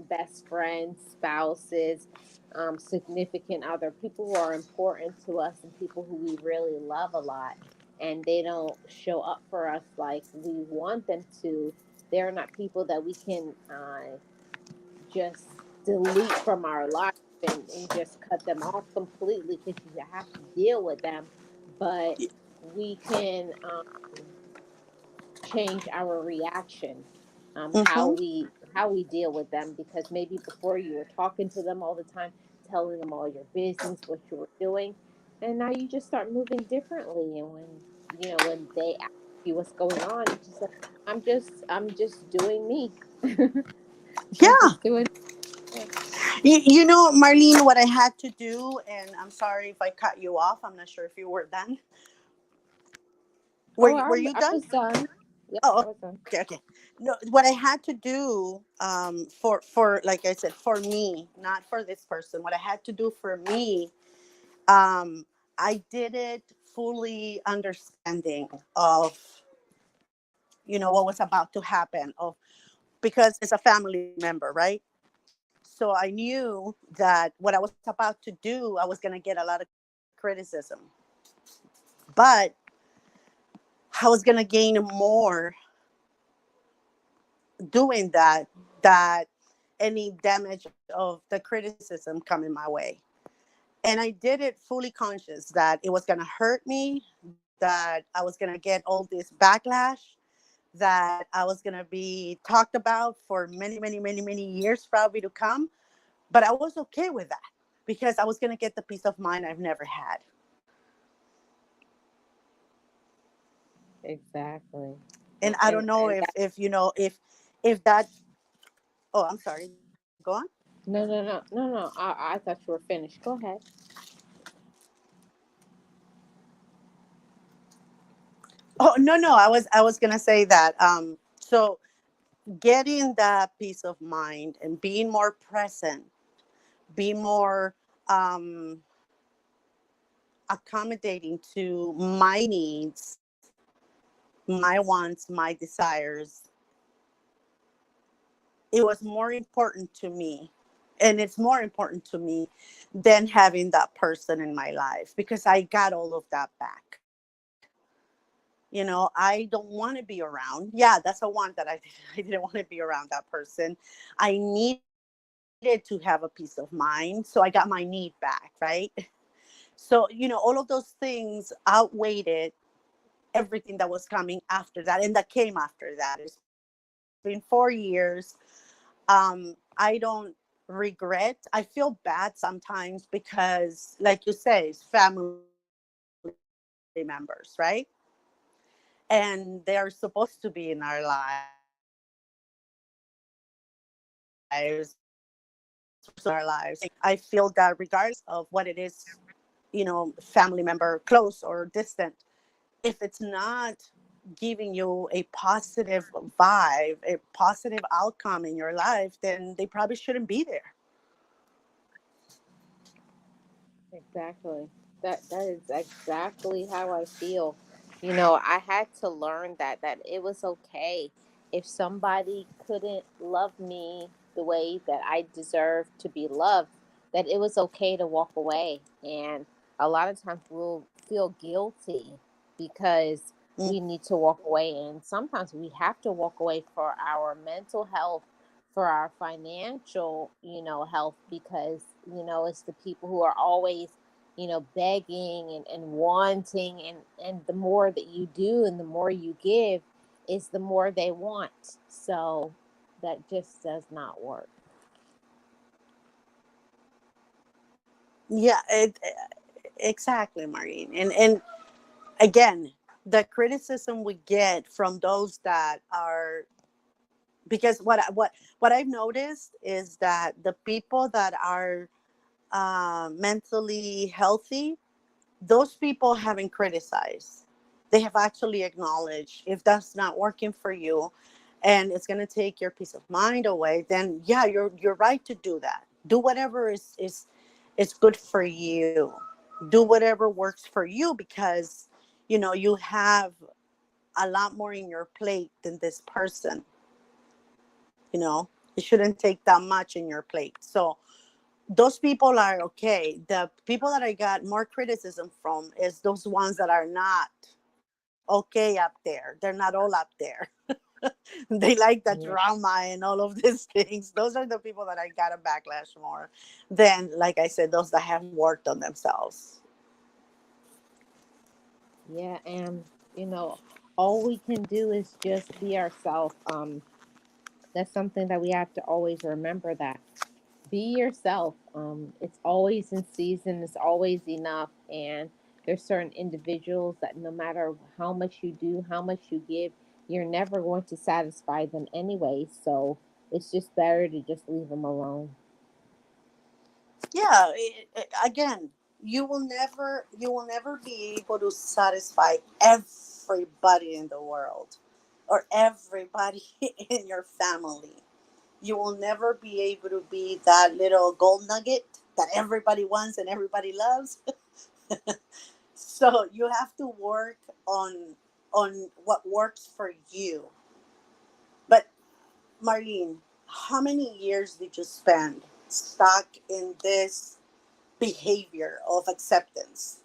S1: best friends, spouses, significant other, people who are important to us and people who we really love a lot, and they don't show up for us like we want them to. They're not people that we can just delete from our life and just cut them off completely, because you have to deal with them. But we can change our reaction,
S3: Mm-hmm.
S1: how we deal with them, because maybe before you were talking to them all the time, telling them all your business, what you were doing, and now you just start moving differently. And when they ask you what's going on, you just say, I'm just doing me. I'm
S3: Yeah.
S1: just doing. Yeah.
S3: Marlene, what I had to do, and I'm sorry if I cut you off. I'm not sure if you were done. Were
S1: Oh,
S3: you, were you
S1: I
S3: done?
S1: was done. Yep,
S3: Oh,
S1: I
S3: okay,
S1: was done.
S3: okay. No, what I had to do, for like I said, for me, not for this person. What I had to do for me, um, I did it fully understanding of, what was about to happen, of, because it's a family member, right? So I knew that what I was about to do, I was going to get a lot of criticism, but I was going to gain more doing that any damage of the criticism coming my way. And I did it fully conscious that it was going to hurt me, that I was going to get all this backlash, that I was going to be talked about for many, many, many, many years probably to come. But I was okay with that because I was going to get the peace of mind I've never had.
S1: Exactly.
S3: And I don't know
S1: And that,
S3: if that. Oh, I'm sorry. Go on.
S1: no, no, no, no, no. I thought you were finished. Go ahead.
S3: Oh, no. I was going to say that. So getting that peace of mind and being more present, be more um, accommodating to my needs, my wants, my desires, it was more important to me. And it's more important to me than having that person in my life because I got all of that back. I don't want to be around. Yeah, that's a want that I did. I didn't want to be around that person. I needed to have a peace of mind. So I got my need back, right? So, all of those things outweighed everything that was coming after that and that came after that. It's been 4 years. I don't regret. I feel bad sometimes because, like you say, it's family members, right? And they are supposed to be in our lives. And I feel that regardless of what it is, family member, close or distant, if it's not giving you a positive vibe, a positive outcome in your life, then they probably shouldn't be there.
S1: Exactly. That is exactly how I feel. I had to learn that it was okay if somebody couldn't love me the way that I deserve to be loved, that it was okay to walk away. And a lot of times we'll feel guilty because we need to walk away, and sometimes we have to walk away for our mental health, for our financial, health, because, it's the people who are always, begging and wanting, and the more that you do and the more you give is the more they want. So that just does not work.
S3: Yeah, exactly, Maureen. And again, the criticism we get from those that are, because what I've noticed is that the people that are mentally healthy, those people haven't criticized. They have actually acknowledged if that's not working for you and it's going to take your peace of mind away, then yeah, you're right to do that. Do whatever is good for you. Do whatever works for you because you have a lot more in your plate than this person. It shouldn't take that much in your plate. So those people are okay. The people that I got more criticism from is those ones that are not okay up there. They're not all up there. They like the
S1: Yeah.
S3: drama and all of these things. Those are the people that I got a backlash more than, like I said, those that have worked on themselves.
S1: Yeah, and you know, all we can do is just be ourselves. That's something that we have to always remember, that be yourself. It's always in season, it's always enough. And there's certain individuals that no matter how much you do, how much you give, you're never going to satisfy them anyway. So it's just better to just leave them alone.
S3: Yeah, again, you will never be able to satisfy everybody in the world or everybody in your family. You will never be able to be that little gold nugget that everybody wants and everybody loves. So you have to work on what works for you. But Marlene, how many years did you spend stuck in this behavior of acceptance?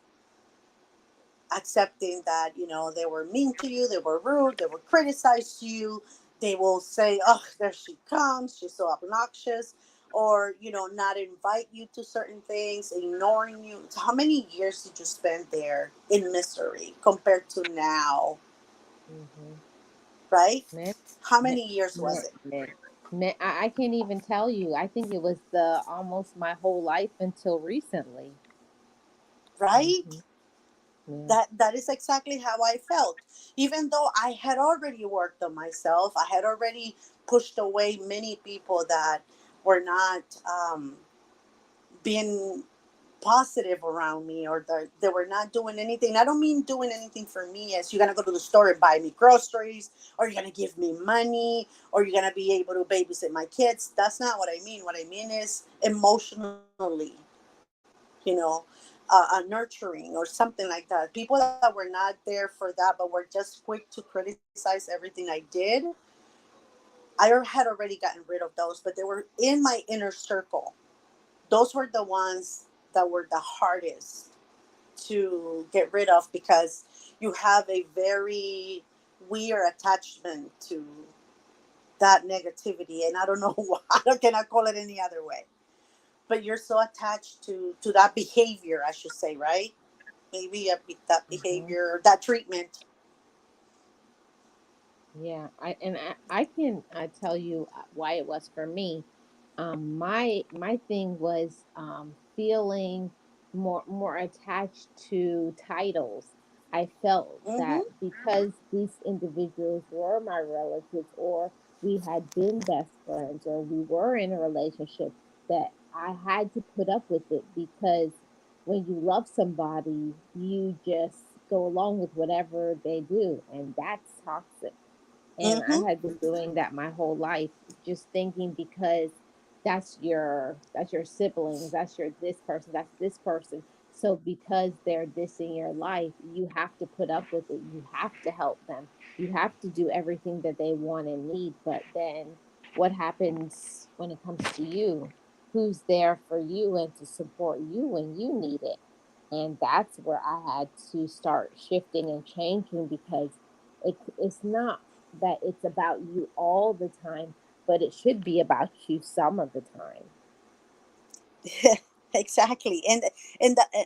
S3: Accepting that, they were mean to you, they were rude, they will criticize you, they will say, oh, there she comes, she's so obnoxious, or not invite you to certain things, ignoring you. So how many years did you spend there in misery compared to now?
S1: Mm-hmm.
S3: Right?
S1: Man,
S3: How
S1: man,
S3: many years was
S1: man,
S3: it?
S1: man, man, I can't even tell you. I think it was the almost my whole life until recently.
S3: Right?
S1: Mm-hmm. Yeah.
S3: That is exactly how I felt. Even though I had already worked on myself, I had already pushed away many people that were not being positive around me, or they were not doing anything. I don't mean doing anything for me as you're gonna go to the store and buy me groceries, or you're gonna give me money, or you're gonna be able to babysit my kids. That's not what I mean. What I mean is emotionally, nurturing or something like that. People that were not there for that, but were just quick to criticize everything I did. I had already gotten rid of those, but they were in my inner circle. Those were the ones that were the hardest to get rid of, because you have a very weird attachment to that negativity. And I don't know why. I cannot call it any other way. But you're so attached to that behavior, I should say, right? Maybe that
S1: Mm-hmm.
S3: behavior, that treatment.
S1: Yeah, I can tell you why it was for me. My thing was feeling more attached to titles. I felt
S3: Mm-hmm.
S1: that because these individuals were my relatives, or we had been best friends, or we were in a relationship, that I had to put up with it, because when you love somebody, you just go along with whatever they do, and that's toxic. And I
S3: Mm-hmm.
S1: had been doing that my whole life, just thinking because that's your siblings, that's your this person, that's this person. So because they're this in your life, you have to put up with it. You have to help them. You have to do everything that they want and need. But then what happens when it comes to you? Who's there for you and to support you when you need it? And that's where I had to start shifting and changing, because it's not that it's about you all the time, but it should be about you some of the time.
S3: Exactly. And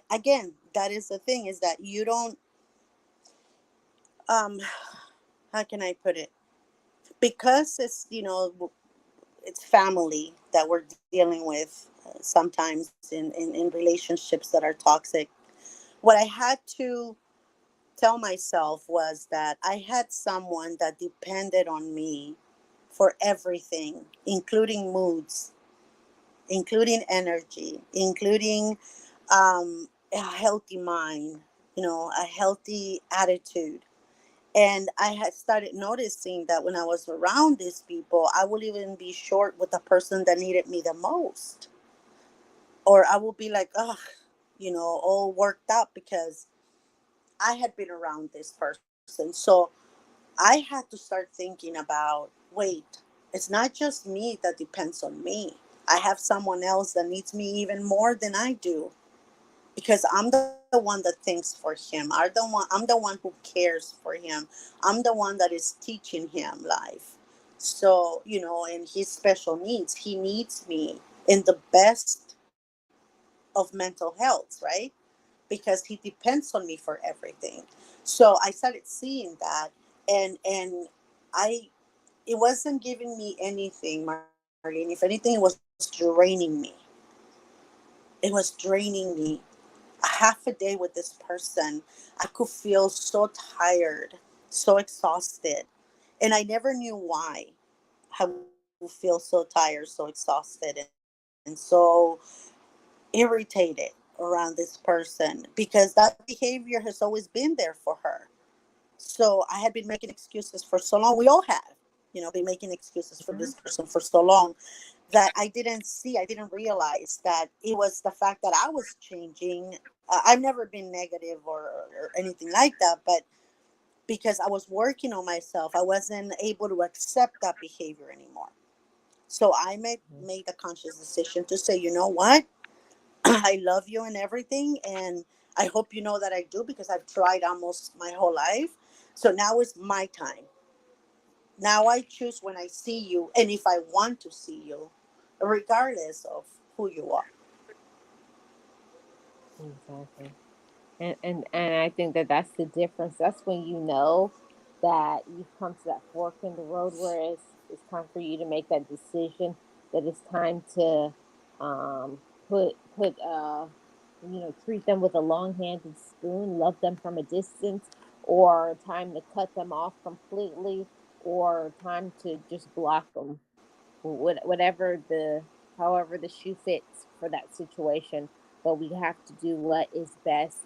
S3: again, that is the thing, is that you don't, um how can I put it? Because it's family that we're dealing with, sometimes in relationships that are toxic. What I had to tell myself was that I had someone that depended on me for everything, including moods, including energy, including a healthy mind, a healthy attitude. And I had started noticing that when I was around these people, I would even be short with the person that needed me the most. Or I would be like, ugh, all worked up because I had been around this person. So I had to start thinking about, wait, it's not just me that depends on me. I have someone else that needs me even more than I do, because I'm the one that thinks for him. I'm the one who cares for him. I'm the one that is teaching him life. So, and his special needs, he needs me in the best of mental health, right? Because he depends on me for everything. So I started seeing that, and I it wasn't giving me anything, Marlene. If anything, it was draining me. It was draining me. A half a day with this person, I could feel so tired, so exhausted. And I never knew why I would feel so tired, so exhausted, and so irritated around this person, because that behavior has always been there for her. So I had been making excuses for so long. We all have, been making excuses for this
S1: Mhm.
S3: person for so long. that I didn't see. I didn't realize that it was the fact that I was changing. I've never been negative or anything like that, but because I was working on myself, I wasn't able to accept that behavior anymore. So I made a conscious decision to say, you know what? I love you and everything, and I hope you know that I do because I've tried almost my whole life. So now is my time. Now I choose when I see you and if I want to see you, regardless of who you are.
S1: Exactly. And I think that that's the difference. That's when you know that you've come to that fork in the road where it's time for you to make that decision, that it's time to put treat them with a long-handed spoon, love them from a distance, or time to cut them off completely, or time to just block them, whatever the however the shoe fits for that situation. But we have to do what is best,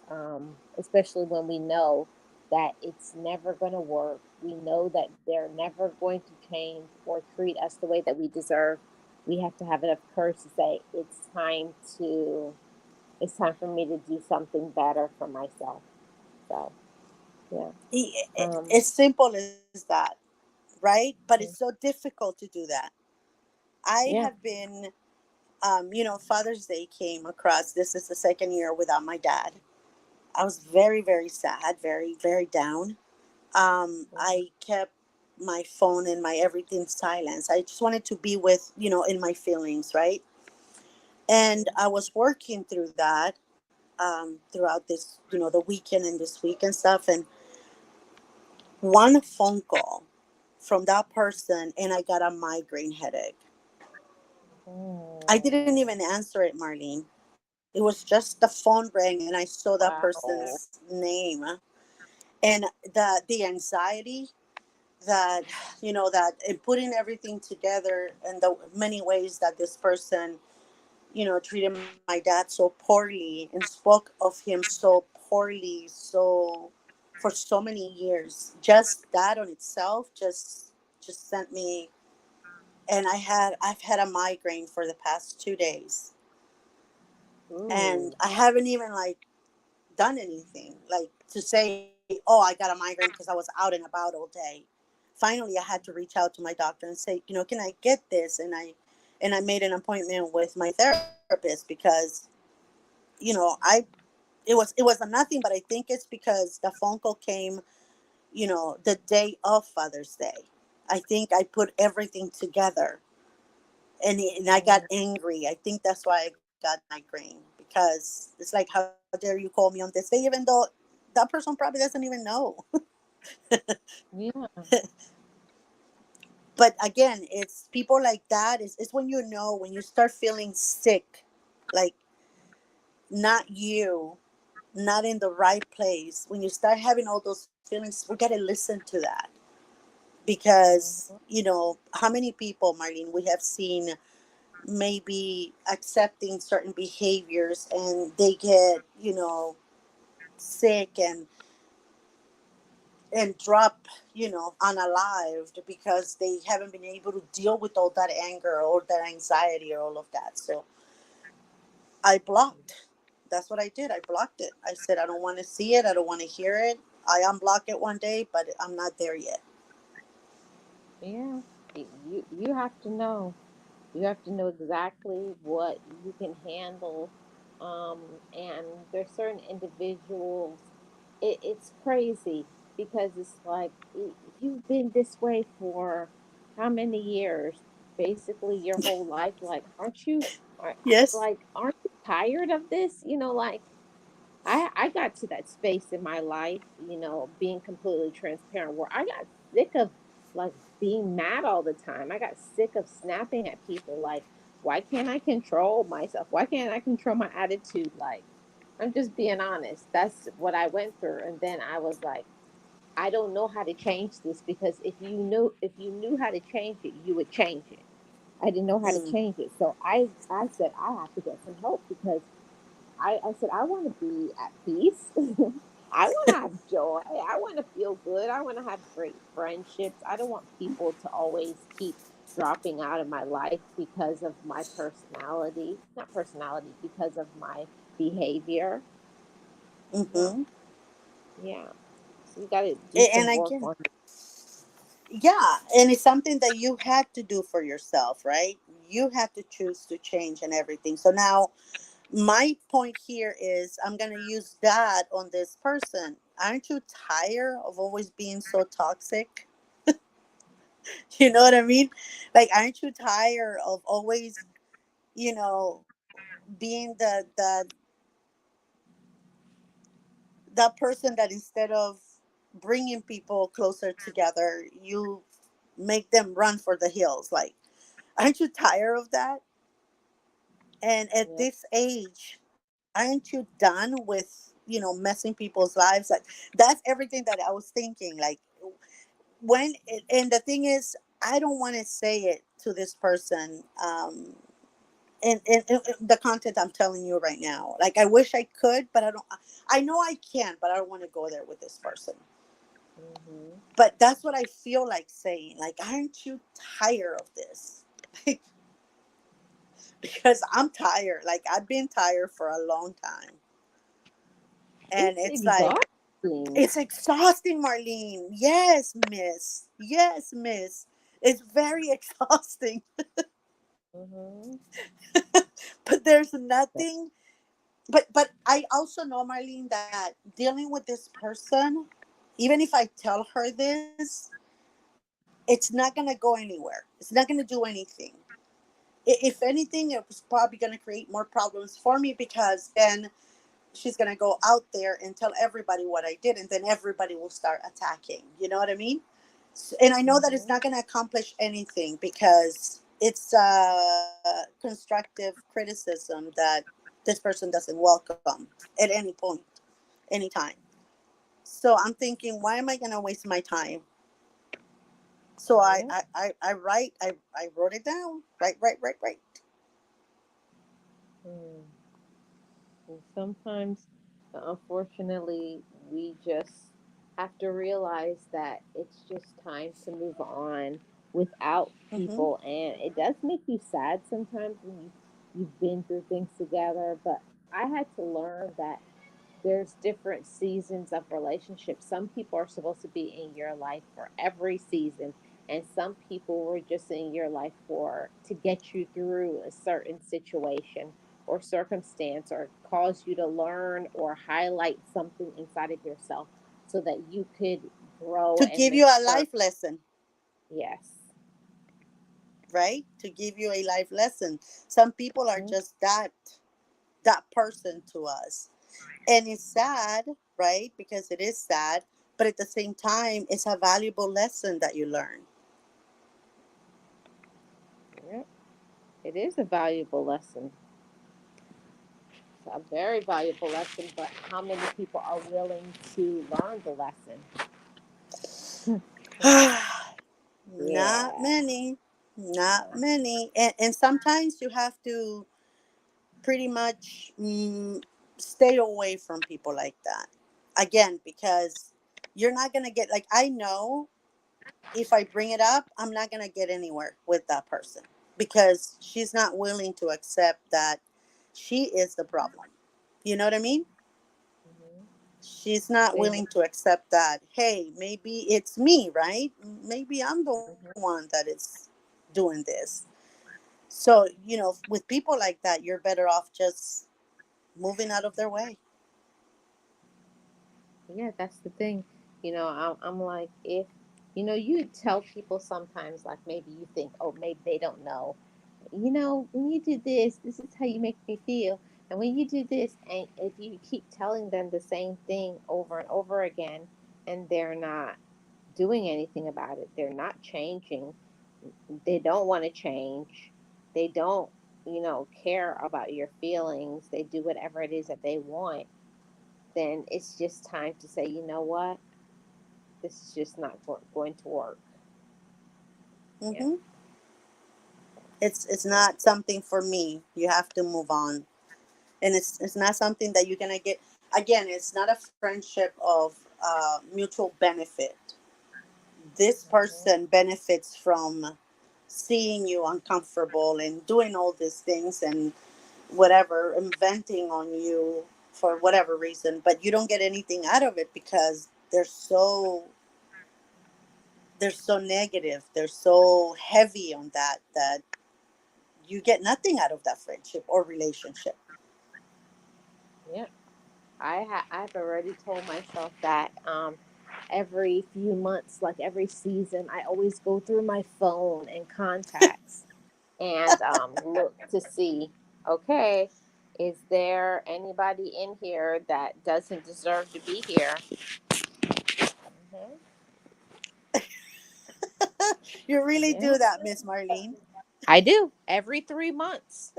S1: especially when we know that it's never going to work. We know that they're never going to change or treat us the way that we deserve. We have to have enough courage to say to it's time for me to do something better for myself. So yeah. um
S3: It's simple as that, right? But it's so difficult to do that. I
S1: yeah.
S3: have been, Father's Day came across. This is the second year without my dad. I was very, very sad, very, very down. I kept my phone and my everything silence. I just wanted to be with, in my feelings, right? And I was working through that throughout this, the weekend and this week and stuff. And one phone call from that person, and I got a migraine headache. I didn't even
S1: Mm.
S3: answer it, Marlene. It was just the phone rang, and I saw that
S1: Wow.
S3: person's name, and the anxiety that that and putting everything together and the many ways that this person treated my dad so poorly and spoke of him so poorly, so for so many years. Just that on itself just sent me. And I've had a migraine for the past 2 days, and
S1: Ooh.
S3: I haven't even like done anything like to say, oh, I got a migraine because I was out and about all day. Finally, I had to reach out to my doctor and say, can I get this? And I made an appointment with my therapist because I it was a nothing, but I think it's because the phone call came, the day of Father's Day. I think I put everything together, and I got
S1: Mm.
S3: angry. I think that's why I got migraine, because it's like, how dare you call me on this day, even though that person probably doesn't even know.
S1: Yeah.
S3: But again, it's people like that. It's when when you start feeling sick, like not you, not in the right place. When you start having all those feelings, we got to listen to that. Because
S1: Mhm.
S3: how many people, Marlene, we have seen maybe accepting certain behaviors, and they get sick and drop unalived because they haven't been able to deal with all that anger or that anxiety or all of that. So I blocked. That's what I did. I blocked it. I said, I don't want to see it, I don't want to hear it. I unblock it one day, but I'm not there yet.
S1: Yeah. You have to know. You have to know exactly what you can handle. And there's certain individuals. It's crazy because it's like you've been this way for how many years? Basically, your whole life. Like, aren't you? Are,
S3: Yes.
S1: like, aren't you tired of this? Like I got to that space in my life, being completely transparent, where I got sick of like being mad all the time. I got sick of snapping at people. Like, why can't I control myself? Why can't I control my attitude? Like, I'm just being honest. That's what I went through, and then I was like, I don't know how to change this, because if you knew how to change it, you would change it. I didn't know how to
S3: Mm.
S1: change it, so I said I have to get some help, because I said, I want to be at peace. I want to have joy. I want to feel good. I want to have great friendships. I don't want people to always keep dropping out of my life because of my personality, not personality, because of my behavior. No,
S3: Mm-hmm.
S1: yeah. So you got to do some
S3: And
S1: work
S3: again,
S1: on
S3: yeah, and it's something that you had to do for yourself, right? You had to choose to change and everything. So now my point here is I'm going to use that on this person. Aren't you tired of always being so toxic? You know what I mean? Like, aren't you tired of always, you know, being that person that instead of bringing people closer together, you make them run for the hills? Like, aren't you tired of that? And at
S1: it.
S3: this age, aren't you done with, messing people's lives? Like, that's everything that I was thinking. Like, and the thing is, I don't want to say it to this person. And the content I'm telling you right now, like, I wish I could, but I don't. I know I can, but I don't want to go there with this person.
S1: Mm-hmm.
S3: But that's what I feel like saying. Like, aren't you tired of this? Because I'm tired. Like, I've been tired for a long time. And
S1: It's
S3: it's like,
S1: exhausting.
S3: it's exhausting, Marlene. Yes, miss. Yes, miss. It's very exhausting.
S1: Mm-hmm.
S3: But there's nothing. But I also know, Marlene, that dealing with this person, even if I tell her this, it's not gonna go anywhere. It's not gonna do anything. If anything, it was probably gonna create more problems for me, because then she's going to go out there and tell everybody what I did, and then everybody will start attacking. You know what I mean? And I know that it's
S1: Mm-hmm.
S3: not going to accomplish anything, because it's constructive criticism that this person doesn't welcome at any point, anytime. So I'm thinking, why am I going to waste my time? So
S1: Yeah.
S3: I wrote it down. Right.
S1: Mm. And sometimes, unfortunately, we just have to realize that it's just time to move on without
S3: Mm-hmm.
S1: people. And it does make you sad sometimes when you've been through things together. But I had to learn that there's different seasons of relationships. Some people are supposed to be in your life for every season, and some people were just in your life for to get you through a certain situation or circumstance, or cause you to learn or highlight something inside of yourself so that you could grow
S3: To
S1: and
S3: give you a
S1: mature.
S3: life lesson.
S1: Yes.
S3: Right, to give you a life lesson. Some people are
S1: Mhm.
S3: just that person to us, and it's sad, right? Because it is sad, but at the same time, it's a valuable lesson that you learn.
S1: Yep. It is a valuable lesson. It's a very valuable lesson, but how many people are willing to learn the lesson?
S3: Not
S1: Yeah.
S3: many, not many. And sometimes you have to pretty much stay away from people like that, again, because you're not going to get, like, I know if I bring it up, I'm not going to get anywhere with that person, because she's not willing to accept that she is the problem. You know what I mean?
S1: Hmm.
S3: She's not
S1: They
S3: willing
S1: want.
S3: to accept that, hey, maybe it's me, right? Maybe I'm the one
S1: Mhm.
S3: that is doing this. So, with people like that, you're better off just moving out of their way.
S1: Yeah, that's the thing. I'm like, if you tell people sometimes, like maybe you think, oh, maybe they don't know. When you do this, this is how you make me feel. And when you do this, and if you keep telling them the same thing over and over again, and they're not doing anything about it, they're not changing, they don't want to change, they don't, care about your feelings, they do whatever it is that they want, then it's just time to say, you know what, this is just not going to work. Yeah.
S3: Hmm. It's
S1: Yeah.
S3: not something for me. You have to move on, and it's not something that you're gonna get. Again, it's not a friendship of mutual benefit. This
S1: Hmm.
S3: person benefits from seeing you uncomfortable and doing all these things and whatever, inventing on you for whatever reason, but you don't get anything out of it because they're so negative, they're so heavy on that you get nothing out of that friendship or relationship.
S1: Yeah. I've already told myself that every few months, like every season, I always go through my phone and contacts and look to see, okay, is there anybody in here that doesn't deserve to be here? Hmm.
S3: You really
S1: Yeah,
S3: do that, Miss Marlene.
S1: I do every 3 months.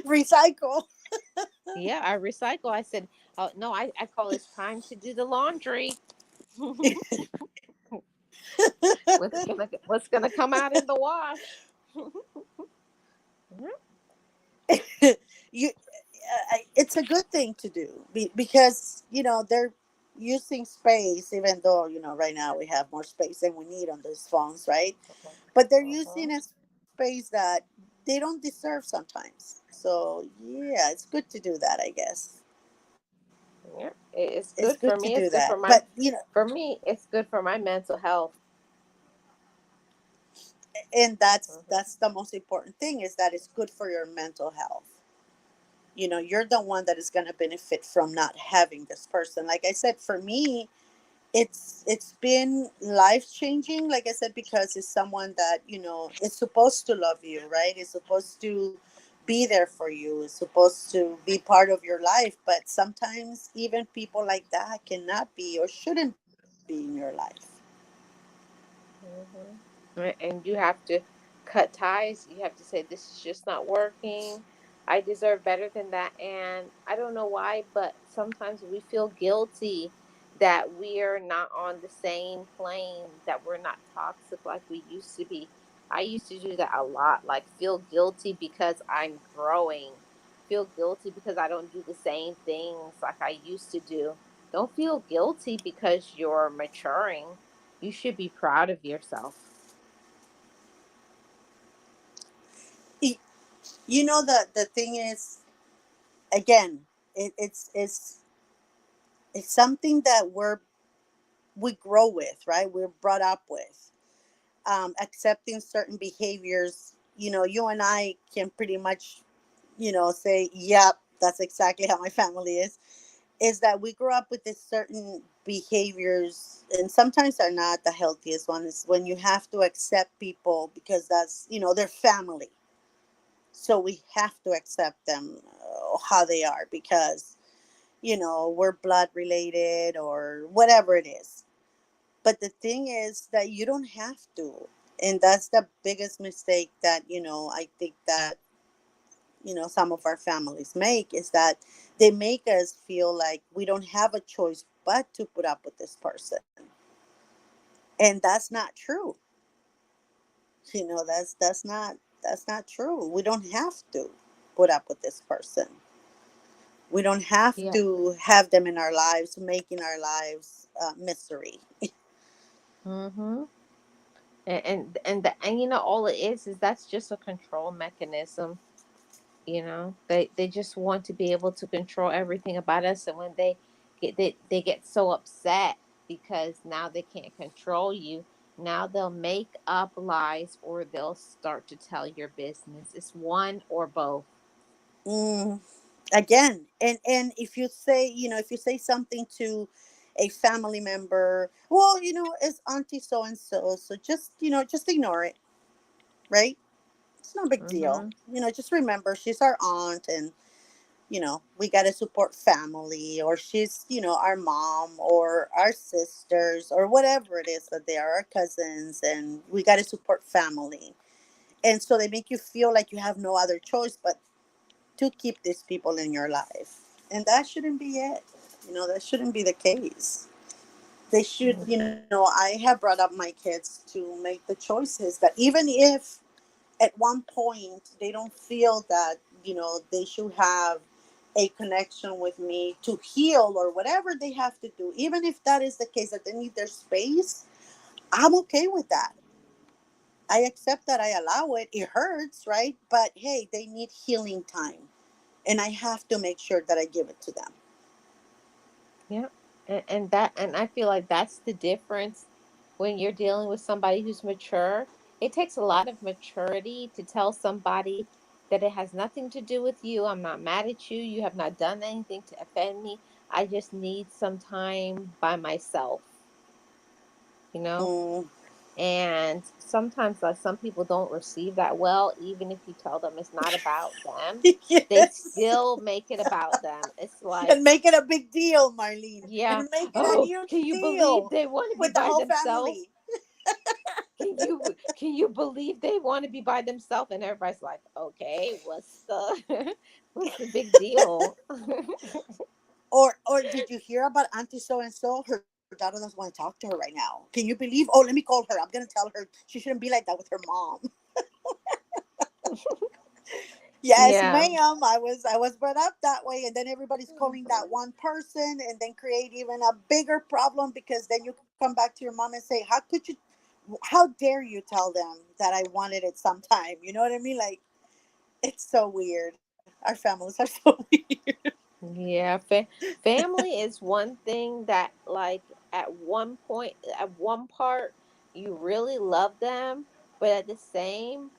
S3: Recycle.
S1: Yeah, I recycle. I said, oh no, I call it's time to do the laundry. What's gonna come out in the wash? Mhm.
S3: You it's a good thing to do because they're using space, even though right now we have more space than we need on those phones, right? But they're using
S1: Mhm.
S3: a space that they don't deserve sometimes. So yeah, it's good to do that, I guess.
S1: Yeah,
S3: It's
S1: it's
S3: good
S1: good
S3: to
S1: for
S3: do
S1: me. It's
S3: that,
S1: good for
S3: but
S1: my, for me, it's good for my mental health.
S3: and that's
S1: Hmm.
S3: the most important thing, is that it's good for your mental health. You're the one that is going to benefit from not having this person. Like I said, for me, it's been life changing, like I said, because it's someone that is supposed to love you, right? It's supposed to be there for you, it's supposed to be part of your life, but sometimes even people like that cannot be or shouldn't be in your life.
S1: And you have to cut ties. You have to say, this is just not working. I deserve better than that. And I don't know why, but sometimes we feel guilty that we're not on the same plane, that we're not toxic like we used to be. I used to do that a lot, like feel guilty because I'm growing, feel guilty because I don't do the same things like I used to do. Don't feel guilty because you're maturing. You should be proud of yourself.
S3: Y- the thing is, again, it's something that we grow with, right? We're brought up with, accepting certain behaviors. You and I can pretty much, say, yep, that's exactly how my family is that we grew up with this certain behaviors, and sometimes are not the healthiest ones, when you have to accept people because that's, their family. So we have to accept them, how they are, because, we're blood related or whatever it is. But the thing is that you don't have to. And that's the biggest mistake that, I think that, some of our families make, is that they make us feel like we don't have a choice but to put up with this person. And that's not true. That's not true. We don't have to put up with this person. We don't have
S1: Yeah.
S3: to have them in our lives, making our lives misery.
S1: Mm-hmm. And you know, all it is that's just a control mechanism. You know, they just want to be able to control everything about us, and when they get so upset because now they can't control you. Now they'll make up lies or they'll start to tell your business. It's one or both.
S3: Mm, again, and if you say something to a family member, well, it's auntie so and so, so just ignore it, right? It's no big deal.
S1: Mm-hmm.
S3: Just remember she's our aunt, and we got to support family, or she's our mom or our sisters or whatever it is that they are, our cousins, and we got to support family. And so they make you feel like you have no other choice but to keep these people in your life. And that shouldn't be it. That shouldn't be the case. They should, I have brought up my kids to make the choices that, even if at one point they don't feel that, they should have a connection with me to heal or whatever they have to do, even if that is the case, that they need their space, I'm okay with that. I accept that, I allow it. It hurts, right? But hey, they need healing time. And I have to make sure that I give it to them.
S1: Yeah. And I feel like that's the difference when you're dealing with somebody who's mature. It takes a lot of maturity to tell somebody that it has nothing to do with you. I'm not mad at you. You have not done anything to offend me. I just need some time by myself, you know?
S3: Mm.
S1: And sometimes, like, some people don't receive that well, even if you tell them it's not about them, they
S3: Yes.
S1: still make it about them. It's like,
S3: And make it a big deal, Marlene.
S1: yeah.
S3: And make it a
S1: Oh,
S3: huge
S1: can you believe
S3: deal
S1: they want to be
S3: with the
S1: by
S3: whole
S1: themselves?
S3: family.
S1: Can you believe they want to be by themselves? And everybody's like, okay, what's the what's the big deal?
S3: Or did you hear about Auntie so and so? Her daughter doesn't want to talk to her right now. Can you believe? Oh, let me call her. I'm gonna tell her she shouldn't be like that with her mom. Yes,
S1: Yeah.
S3: ma'am. I was brought up that way, and then everybody's calling that one person, and then create even a bigger problem because then you come back to your mom and say, "How could you? How dare you tell them that I wanted it sometime?" You know what I mean? Like, it's so weird. Our families are so weird.
S1: Yeah, family is one thing that, like, at one point, at one part, you really love them, but at the same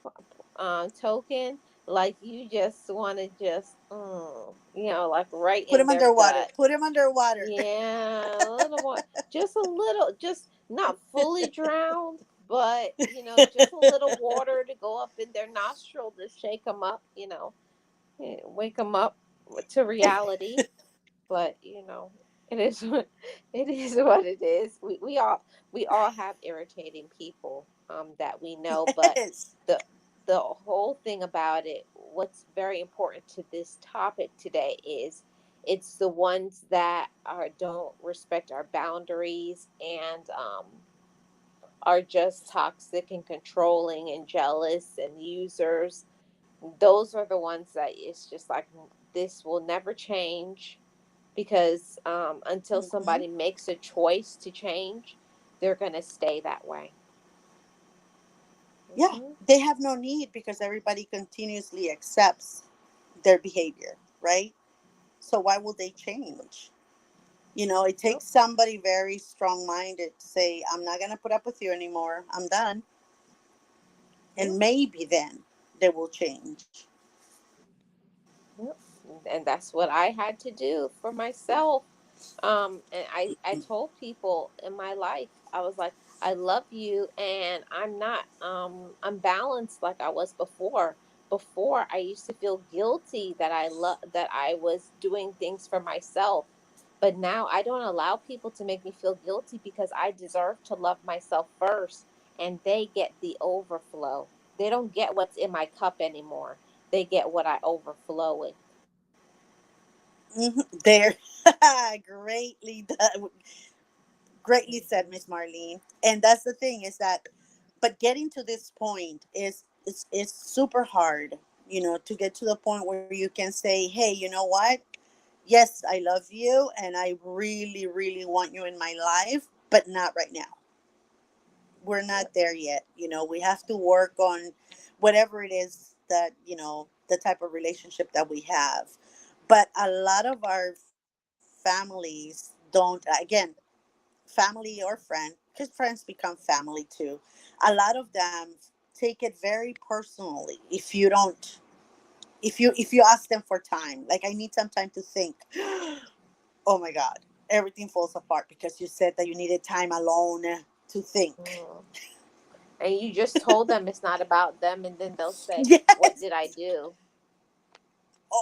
S1: token, like, you just want to just, like, right
S3: Put
S1: in
S3: him
S1: their
S3: underwater.
S1: gut.
S3: Put him underwater.
S1: Yeah, a little more, just a little, just not fully drowned, but just a little water to go up in their nostril to shake them up, wake them up to reality. But it is it is what it is. We all have irritating people that we know, but
S3: Yes.
S1: the the whole thing about it, what's very important to this topic today is it's the ones that don't respect our boundaries and are just toxic and controlling and jealous and users. Those are the ones that it's just like, this will never change, because until
S3: Hmm.
S1: somebody makes a choice to change, they're going to stay that way.
S3: Yeah,
S1: Hmm.
S3: they have no need because everybody continuously accepts their behavior, right? So why will they change? It takes
S1: Nope.
S3: somebody very strong minded to say, I'm not going to put up with you anymore. I'm done.
S1: Yep.
S3: And maybe then they will change.
S1: Yep. And that's what I had to do for myself. And I told people in my life, I was like, I love you, and I'm not unbalanced like I was before. Before, I used to feel guilty that I was doing things for myself. But now I don't allow people to make me feel guilty, because I deserve to love myself first, and they get the overflow. They don't get what's in my cup anymore. They get what I overflow with.
S3: They're greatly done, greatly said,
S1: Hmm.
S3: Miss Marlene. And that's the thing is that, but getting to this point is super hard. To get to the point where you can say, hey, you know what? Yes, I love you, and I really, really want you in my life, but not right now. We're not
S1: Yep.
S3: there yet. We have to work on whatever it is that, the type of relationship that we have. But a lot of our families don't, again, family or friend, because friends become family too. A lot of them take it very personally if you don't, if you ask them for time, like, I need some time to think. Oh my god, everything falls apart because you said that you needed time alone to think.
S1: Mm. And you just told them it's not about them, and then they'll say, what
S3: Yes.
S1: did I do?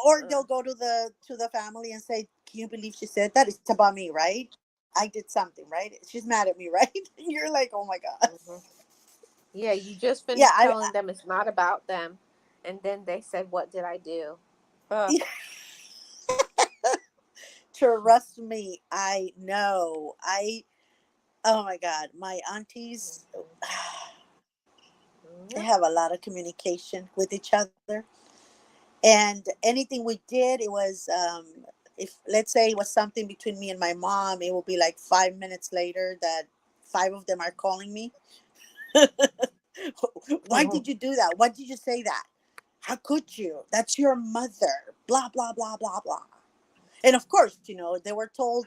S3: Or
S1: uh,
S3: they'll go to the family and say, can you believe she said that? It's about me, right? I did something, right? She's mad at me, right? You're like, oh my god.
S1: hmm yeah, you just
S3: Yeah,
S1: finished telling them it's not about them, and then they said, what did I do? uh,
S3: trust me, I know. Oh my god, my aunties, they
S1: Yep.
S3: have a lot of communication with each other. And anything we did, it was, if let's say it was something between me and my mom, it will be like 5 minutes later that five of them are calling me. Why did you do that? Why did you say that? How could you? That's your mother. Blah blah blah blah blah. And of course, they were told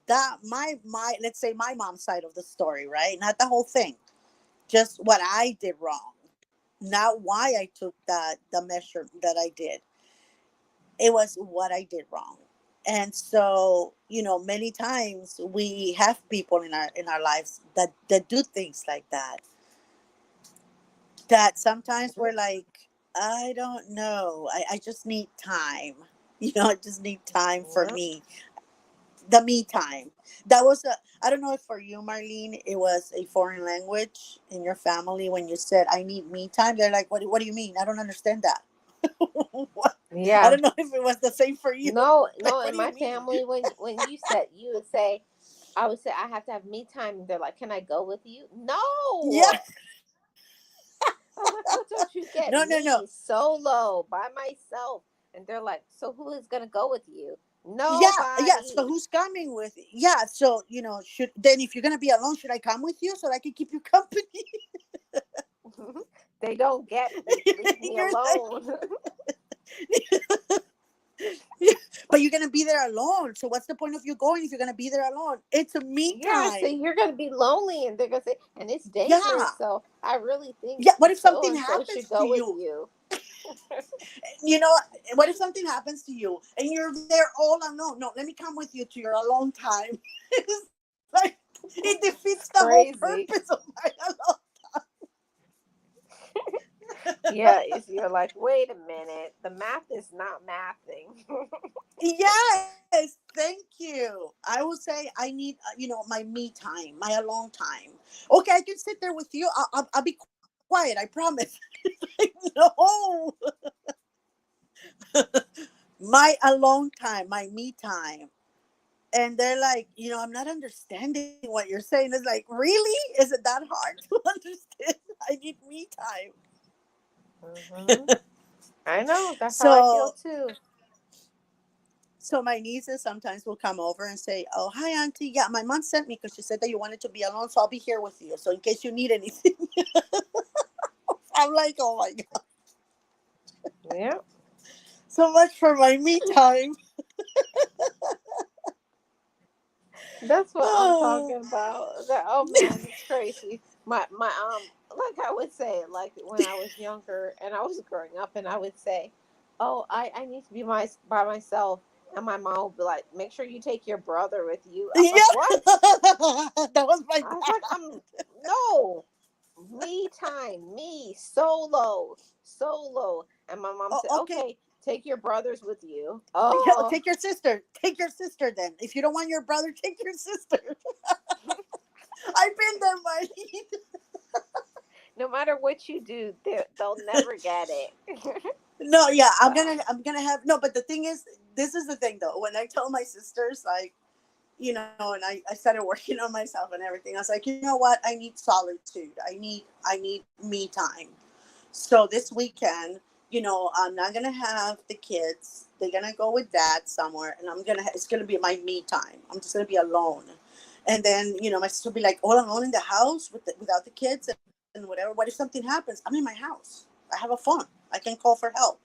S3: that my let's say my mom's side of the story, right? Not the whole thing, just what I did wrong, not why I took the measure that I did. It was what I did wrong. And so, many times we have people in our lives that do things like that sometimes we're like, I don't know. I just need time. I just need time for
S1: Yep.
S3: me. The me time. That was I don't know if for you, Marlene, it was a foreign language in your family when you said, I need me time. They're like, what do you mean? I don't understand that. What? I
S1: Yeah.
S3: don't know if it was the same for you.
S1: No,
S3: Like,
S1: no.
S3: what
S1: In
S3: do you
S1: my
S3: mean?
S1: family, when you would say, I would say I have to have me time. They're like, "Can I go with you?"
S3: Yeah.
S1: No. I was like, "How don't you
S3: No,
S1: get
S3: no, no.
S1: me solo by myself?" And they're like, "So who is gonna go with you?"
S3: Yeah, yeah. So
S1: Nobody.
S3: who's coming with you? Yeah. So, should then if you're gonna be alone, should I come with you so that I can keep you company?
S1: They don't get me. Leave me
S3: You're like,
S1: alone.
S3: yeah, but you're gonna be there alone. So what's the point of you going if you're gonna be there alone? It's a me
S1: Yeah, so
S3: time.
S1: you're gonna be lonely, and they're gonna say, and it's dangerous.
S3: Yeah.
S1: So I really think
S3: Yeah. What if
S1: so
S3: something
S1: and so should
S3: happens to
S1: go with
S3: you?
S1: you.
S3: You know, what if something happens to you and you're there all alone? No, let me come with you to your alone time. It's like it defeats the whole
S1: Crazy.
S3: purpose of my alone.
S1: Yeah, it's you're like, wait a minute, the math is not mathing.
S3: Yes, thank you. I will say I need, my me time, my alone time. Okay, I can sit there with you. I'll be quiet. I promise. Like, no, my alone time, my me time. And they're like, I'm not understanding what you're saying. It's like, really? Is it that hard to understand? I need me time.
S1: Hmm. I know. That's how I feel
S3: So
S1: too.
S3: So my nieces sometimes will come over and say, "Oh, hi, auntie. Yeah, my mom sent me because she said that you wanted to be alone, so I'll be here with you. So in case you need anything." I'm like, "Oh my god,
S1: Yep.
S3: so much for my me time."
S1: That's what I'm
S3: Oh,
S1: talking about. That, oh man, it's crazy. My like I would say, like when I was younger and I was growing up, and I would say, "Oh, I need to be by myself," and my mom would be like, "Make sure you take your brother with you." I'm like,
S3: yeah,
S1: "What?"
S3: that was my
S1: I was like,
S3: dad.
S1: no, me time, me solo, solo." And my mom
S3: Oh,
S1: said,
S3: okay.
S1: "Okay, take your brothers with you."
S3: Yeah,
S1: Oh,
S3: take your sister. Take your sister then. If you don't want your brother, take your sister. I've been there, Marlene.
S1: no matter what you do, they'll never get it.
S3: No, yeah, I'm
S1: Uh,
S3: gonna I'm gonna have no, but the thing is, this is the thing though. When I tell my sisters, like, and I started working on myself and everything. I was like, you know what? I need solitude. I need me time. So this weekend, I'm not gonna have the kids. They're gonna go with dad somewhere, and it's gonna be my me time. I'm just gonna be alone. And then, my sister will be like, all alone in the house without the kids and whatever. What if something happens? I'm in my house. I have a phone. I can call for help.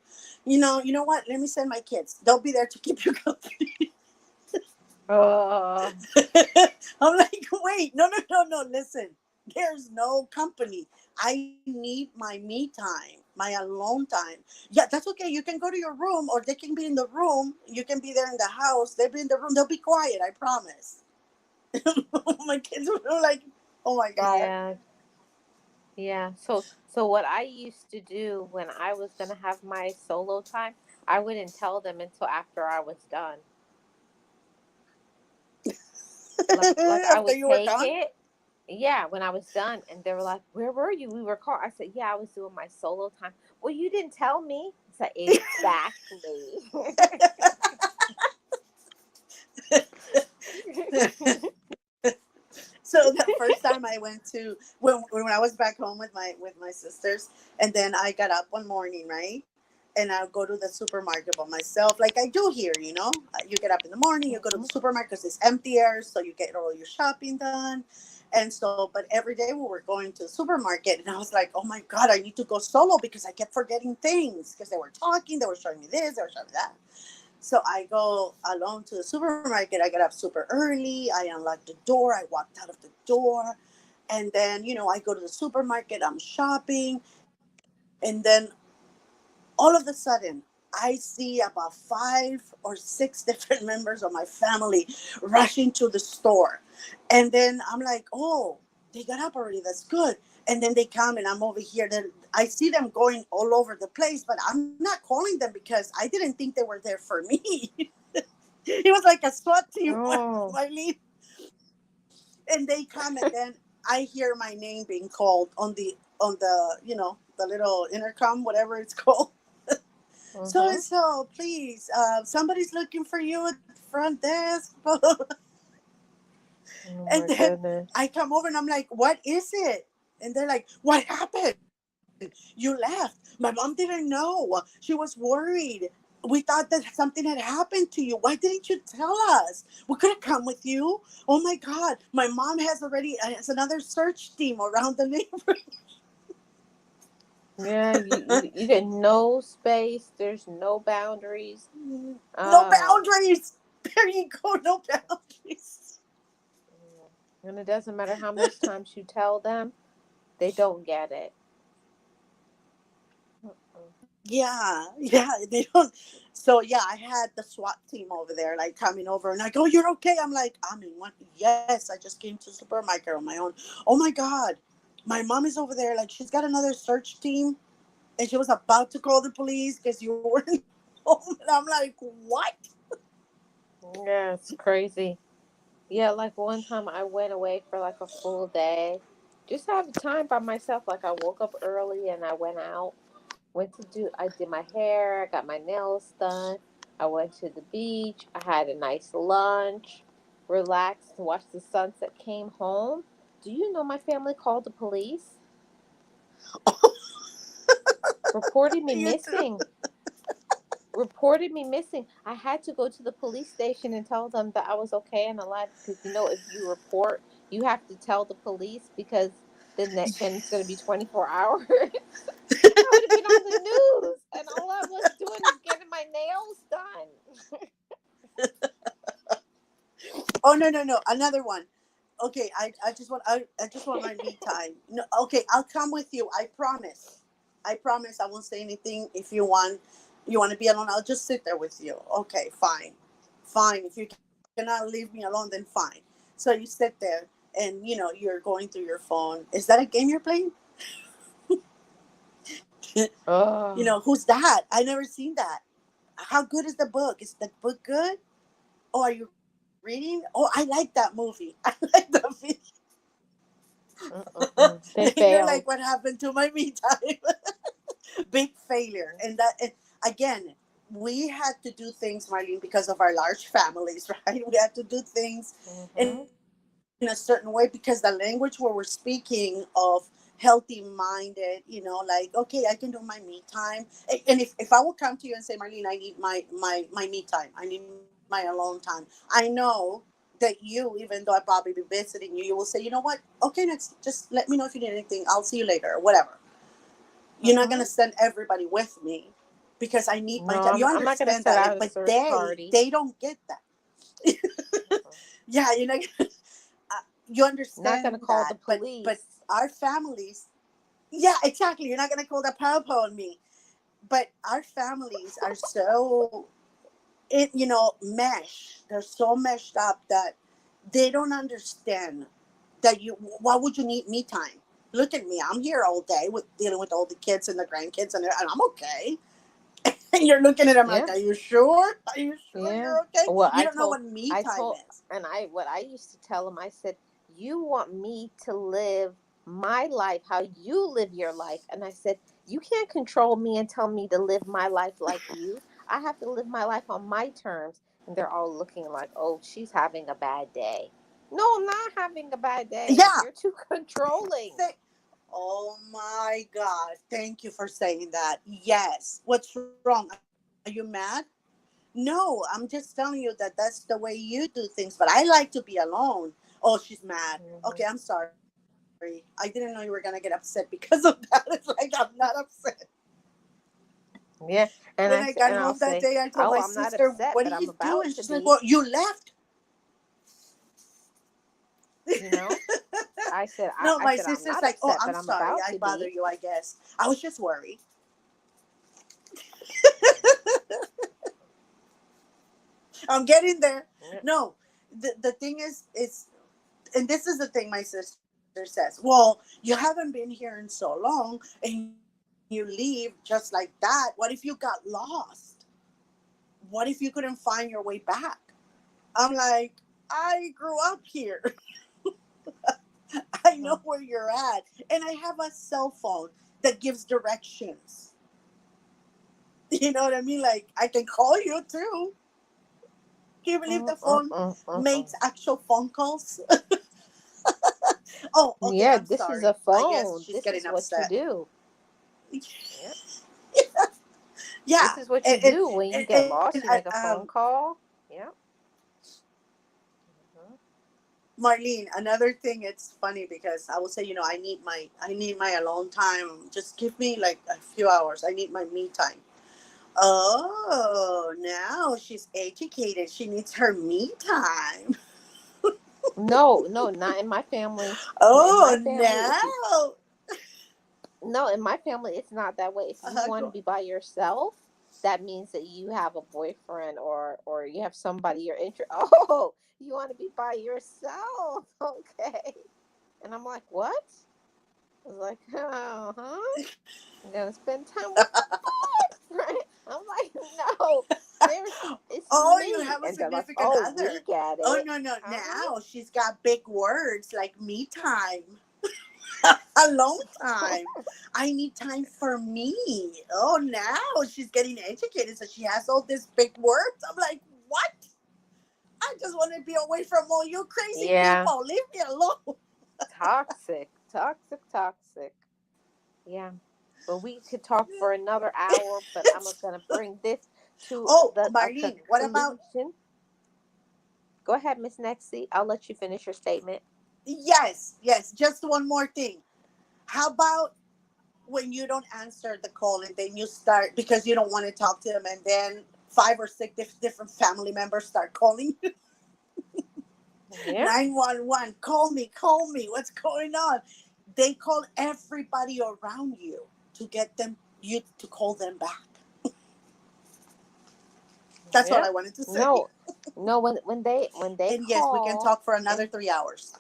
S3: You know what? Let me send my kids. They'll be there to keep you company.
S1: uh,
S3: I'm like, wait, no, no, no, no. Listen, there's no company. I need my me time, my alone time. Yeah, that's okay. You can go to your room, or they can be in the room. You can be there in the house. They'll be in the room. They'll be quiet. I promise. My kids were like, oh my god.
S1: yeah, yeah. So what I used to do when I was gonna have my solo time, I wouldn't tell them until after I was done. Like I
S3: After
S1: would
S3: you were
S1: take
S3: done.
S1: it. Yeah, when I was done, and they were like, "Where were you? We were called." I said, "Yeah, I was doing my solo time." Well, you didn't tell me. I said, "Exactly."
S3: So the first time I went to when I was back home with my sisters, and then I got up one morning, right, and I'll go to the supermarket by myself, like I do here. You get up in the morning, you go to the supermarket because it's emptier, so you get all your shopping done, And so, but every day we were going to the supermarket, and I was like, oh my God, I need to go solo because I kept forgetting things because they were talking, they were showing me this, they were showing me that. So I go alone to the supermarket. I get up super early. I unlock the door. I walked out of the door. And then, I go to the supermarket. I'm shopping. And then all of a sudden, I see about 5 or 6 different members of my family rushing to the store. And then I'm like, oh, they got up already. That's good. And then they come and I'm over here. Then I see them going all over the place, but I'm not calling them because I didn't think they were there for me. It was like a SWAT team,
S1: Oh.
S3: Marlene. And they come, and then I hear my name being called on the little intercom, whatever it's called. So
S1: Mm-hmm.
S3: and so, please, somebody's looking for you at the front desk.
S1: Oh
S3: And
S1: my
S3: then
S1: goodness.
S3: I come over and I'm like, what is it? And they're like, what happened? You left. My mom didn't know. She was worried. We thought that something had happened to you. Why didn't you tell us? We could have come with you. Oh my God. My mom has another search team around the neighborhood.
S1: Yeah, you get no space. There's no boundaries.
S3: No
S1: Uh,
S3: boundaries. There you go. No boundaries.
S1: and it doesn't matter how much times you tell them, they don't get it. Mm-mm.
S3: Yeah, they don't. So yeah, I had the SWAT team over there, like coming over, and I go, "You're okay?" I'm like, "I'm in one." Yes, I just came to the supermarket on my own. Oh my God, my mom is over there, like she's got another search team, and she was about to call the police because you weren't home. And I'm like, "What?"
S1: Yeah, it's crazy. Yeah, like one time I went away for like a full day. Just have time by myself. Like I woke up early and I went out. I did my hair, I got my nails done. I went to the beach. I had a nice lunch, relaxed, watched the sunset, came home. Do you know my family called the police? Reported me
S3: You too.
S1: missing. Reported me missing. I had to go to the police station and tell them that I was okay and alive because if you report, you have to tell the police because then it's going to be 24 hours. I would have been on the news, and all I was doing is getting my nails done.
S3: Oh no, no, no! Another one. Okay, I just want my me time. No, okay, I'll come with you. I promise. I promise I won't say anything. If you want to be alone, I'll just sit there with you. Okay, fine, fine. If you cannot leave me alone, then fine. So you sit there, and you're going through your phone. Is that a game you're playing?
S1: Oh,
S3: Who's that? I never seen that. How good is the book? Is the book good? Oh, are you reading? Oh, I like that movie. I like that movie. And
S1: they
S3: you're like, what
S1: failed.
S3: happened to my me time? Big failure. And again, we had to do things, Marlene, because of our large families, right? We had to do things in a
S1: Hmm.
S3: certain way because the language where we're speaking of healthy minded, like, okay, I can do my me time. And if I will come to you and say, Marlene, I need my me time, I need my alone time, I know that you, even though I probably be visiting you, you will say, you know what, okay, next, just let me know if you need anything, I'll see you later, or whatever. You're not going to
S1: Hmm.
S3: send everybody with me because I need my
S1: No,
S3: time. You
S1: I'm not going to
S3: understand
S1: set
S3: that,
S1: out a
S3: but
S1: search
S3: they
S1: party.
S3: don't get that.
S1: Mm-mm.
S3: Yeah, you
S1: Not going to
S3: understand
S1: call the
S3: that, but
S1: police.
S3: our families, yeah, exactly. You're not going to call the popo on me, but our families are so mesh. They're so meshed up that they don't understand that you. Why would you need me time? Look at me. I'm here all day with dealing with all the kids and the grandkids, and I'm okay. And you're looking at them like,
S1: Yeah,
S3: are you sure? Are you sure
S1: yeah.
S3: you're okay?
S1: Well,
S3: You don't know what me
S1: I
S3: time
S1: told,
S3: is.
S1: and what I used to tell them, I said, you want me to live my life how you live your life. And I said, you can't control me and tell me to live my life like you. I have to live my life on my terms. And they're all looking like, oh, she's having a bad day. No, I'm not having a bad day.
S3: Yeah.
S1: You're too controlling.
S3: Say, oh my God. Thank you for saying that. Yes. What's wrong? Are you mad? No, I'm just telling you that that's the way you do things. But I like to be alone. Oh, she's mad. Okay, I'm sorry. I didn't know you were gonna get upset because of that. It's like I'm not upset.
S1: Yeah,
S3: When I
S1: and
S3: got home that
S1: I'll
S3: day, I
S1: say,
S3: told my
S1: "Oh, I'm
S3: sister,
S1: not
S3: "What are
S1: upset,
S3: you
S1: but I'm
S3: doing?"
S1: about
S3: She's
S1: to
S3: like, "Well,
S1: be."
S3: you left."
S1: You know,
S3: No,
S1: I
S3: my
S1: said I'm
S3: sister's
S1: not
S3: like, "Oh,
S1: upset,
S3: I'm
S1: but I'm
S3: sorry.
S1: about
S3: I
S1: to
S3: bother
S1: be.
S3: you. I guess I was just worried." I'm getting there.
S1: Yeah.
S3: No, the thing is, and this is the thing my sister says. Well, you haven't been here in so long, and you leave just like that. What if you got lost? What if you couldn't find your way back? I'm like, I grew up here. I know
S1: Mhm.
S3: where you're at, and I have a cell phone that gives directions. You know what I mean? Like I can call you too. Can you believe the phone
S1: Mm.
S3: makes actual phone calls? Oh, okay.
S1: Yeah,
S3: I'm
S1: this is a
S3: sorry. I guess
S1: phone.
S3: she's
S1: This
S3: getting
S1: is what you
S3: upset.
S1: do. Yep. This
S3: Yeah,
S1: is what you do when you get
S3: and
S1: lost. You make a phone call. Yep. Mhm.
S3: Marlene, another thing. It's funny because I will say, I need my alone time. Just give me like a few hours. I need my me time. Oh, now she's educated. She needs her me time.
S1: No, no, not in my family. In my
S3: Oh,
S1: family, if you
S3: now.
S1: no, in my family, it's not that way. If you want to
S3: Go.
S1: be by yourself, that means that you have a boyfriend or you have somebody you're interested. Oh, you want to be by yourself? Okay. And I'm like, what? I was like, oh, huh? I'm gonna spend time with my boyfriend. I'm like, no, it's
S3: Oh, you
S1: me.
S3: have a
S1: And they're like,
S3: significant
S1: oh, we
S3: other.
S1: get
S3: Oh,
S1: it.
S3: no, no.
S1: Uh-huh.
S3: Now she's got big words like me time, alone time. I need time for me. Oh, now she's getting educated. So she has all these big words. I'm like, what? I just want to be away from all you crazy
S1: Yeah.
S3: people. Leave me alone.
S1: Toxic. Toxic, toxic. Yeah. But we could talk for another hour, but I'm gonna bring this to
S3: Oh,
S1: the a
S3: Marlene, what about?
S1: conclusion. Go ahead, Miss Nexie. I'll let you finish your statement.
S3: Yes, yes. Just one more thing. How about when you don't answer the call and then you start because you don't want to talk to them, and then five or six different family members start calling you?
S1: Yeah.
S3: 911, call me, what's going on? They call everybody around you to get them you to call them back. That's all
S1: Yeah.
S3: I wanted to say.
S1: No. No, when they
S3: And yes, we can
S1: call
S3: talk for another
S1: and
S3: 3 hours.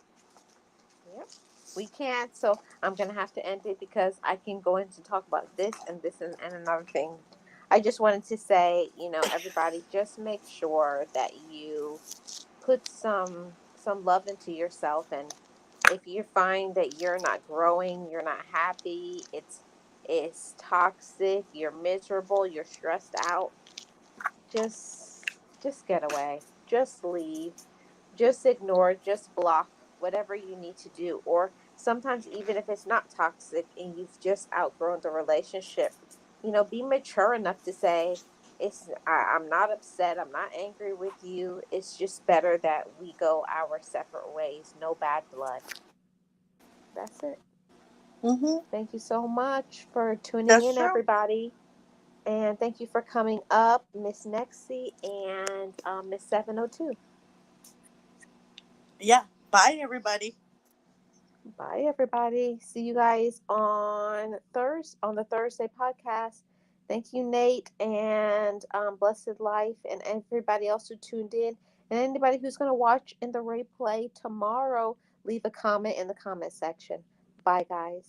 S1: yep, we can't. So I'm gonna have to end it because I can go into talk about this and this and another thing. I just wanted to say, everybody, just make sure that you put some love into yourself, and if you find that you're not growing, you're not happy, it's toxic, you're miserable, you're stressed out, just get away. Just leave. Just ignore, just block, whatever you need to do. Or sometimes, even if it's not toxic and you've just outgrown the relationship, be mature enough to say, I'm not upset, I'm not angry with you. It's just better that we go our separate ways. No bad blood. That's it.
S3: Mm-hmm.
S1: Thank you so much for tuning
S3: That's
S1: in,
S3: true.
S1: everybody. And thank you for coming up, Miss Nexie and Miss 702.
S3: Yeah. Bye, everybody.
S1: Bye, everybody. See you guys on the Thursday podcast. Thank you, Nate, and Blessed Life, and everybody else who tuned in, and anybody who's going to watch in the replay tomorrow. Leave a comment in the comment section. Bye, guys.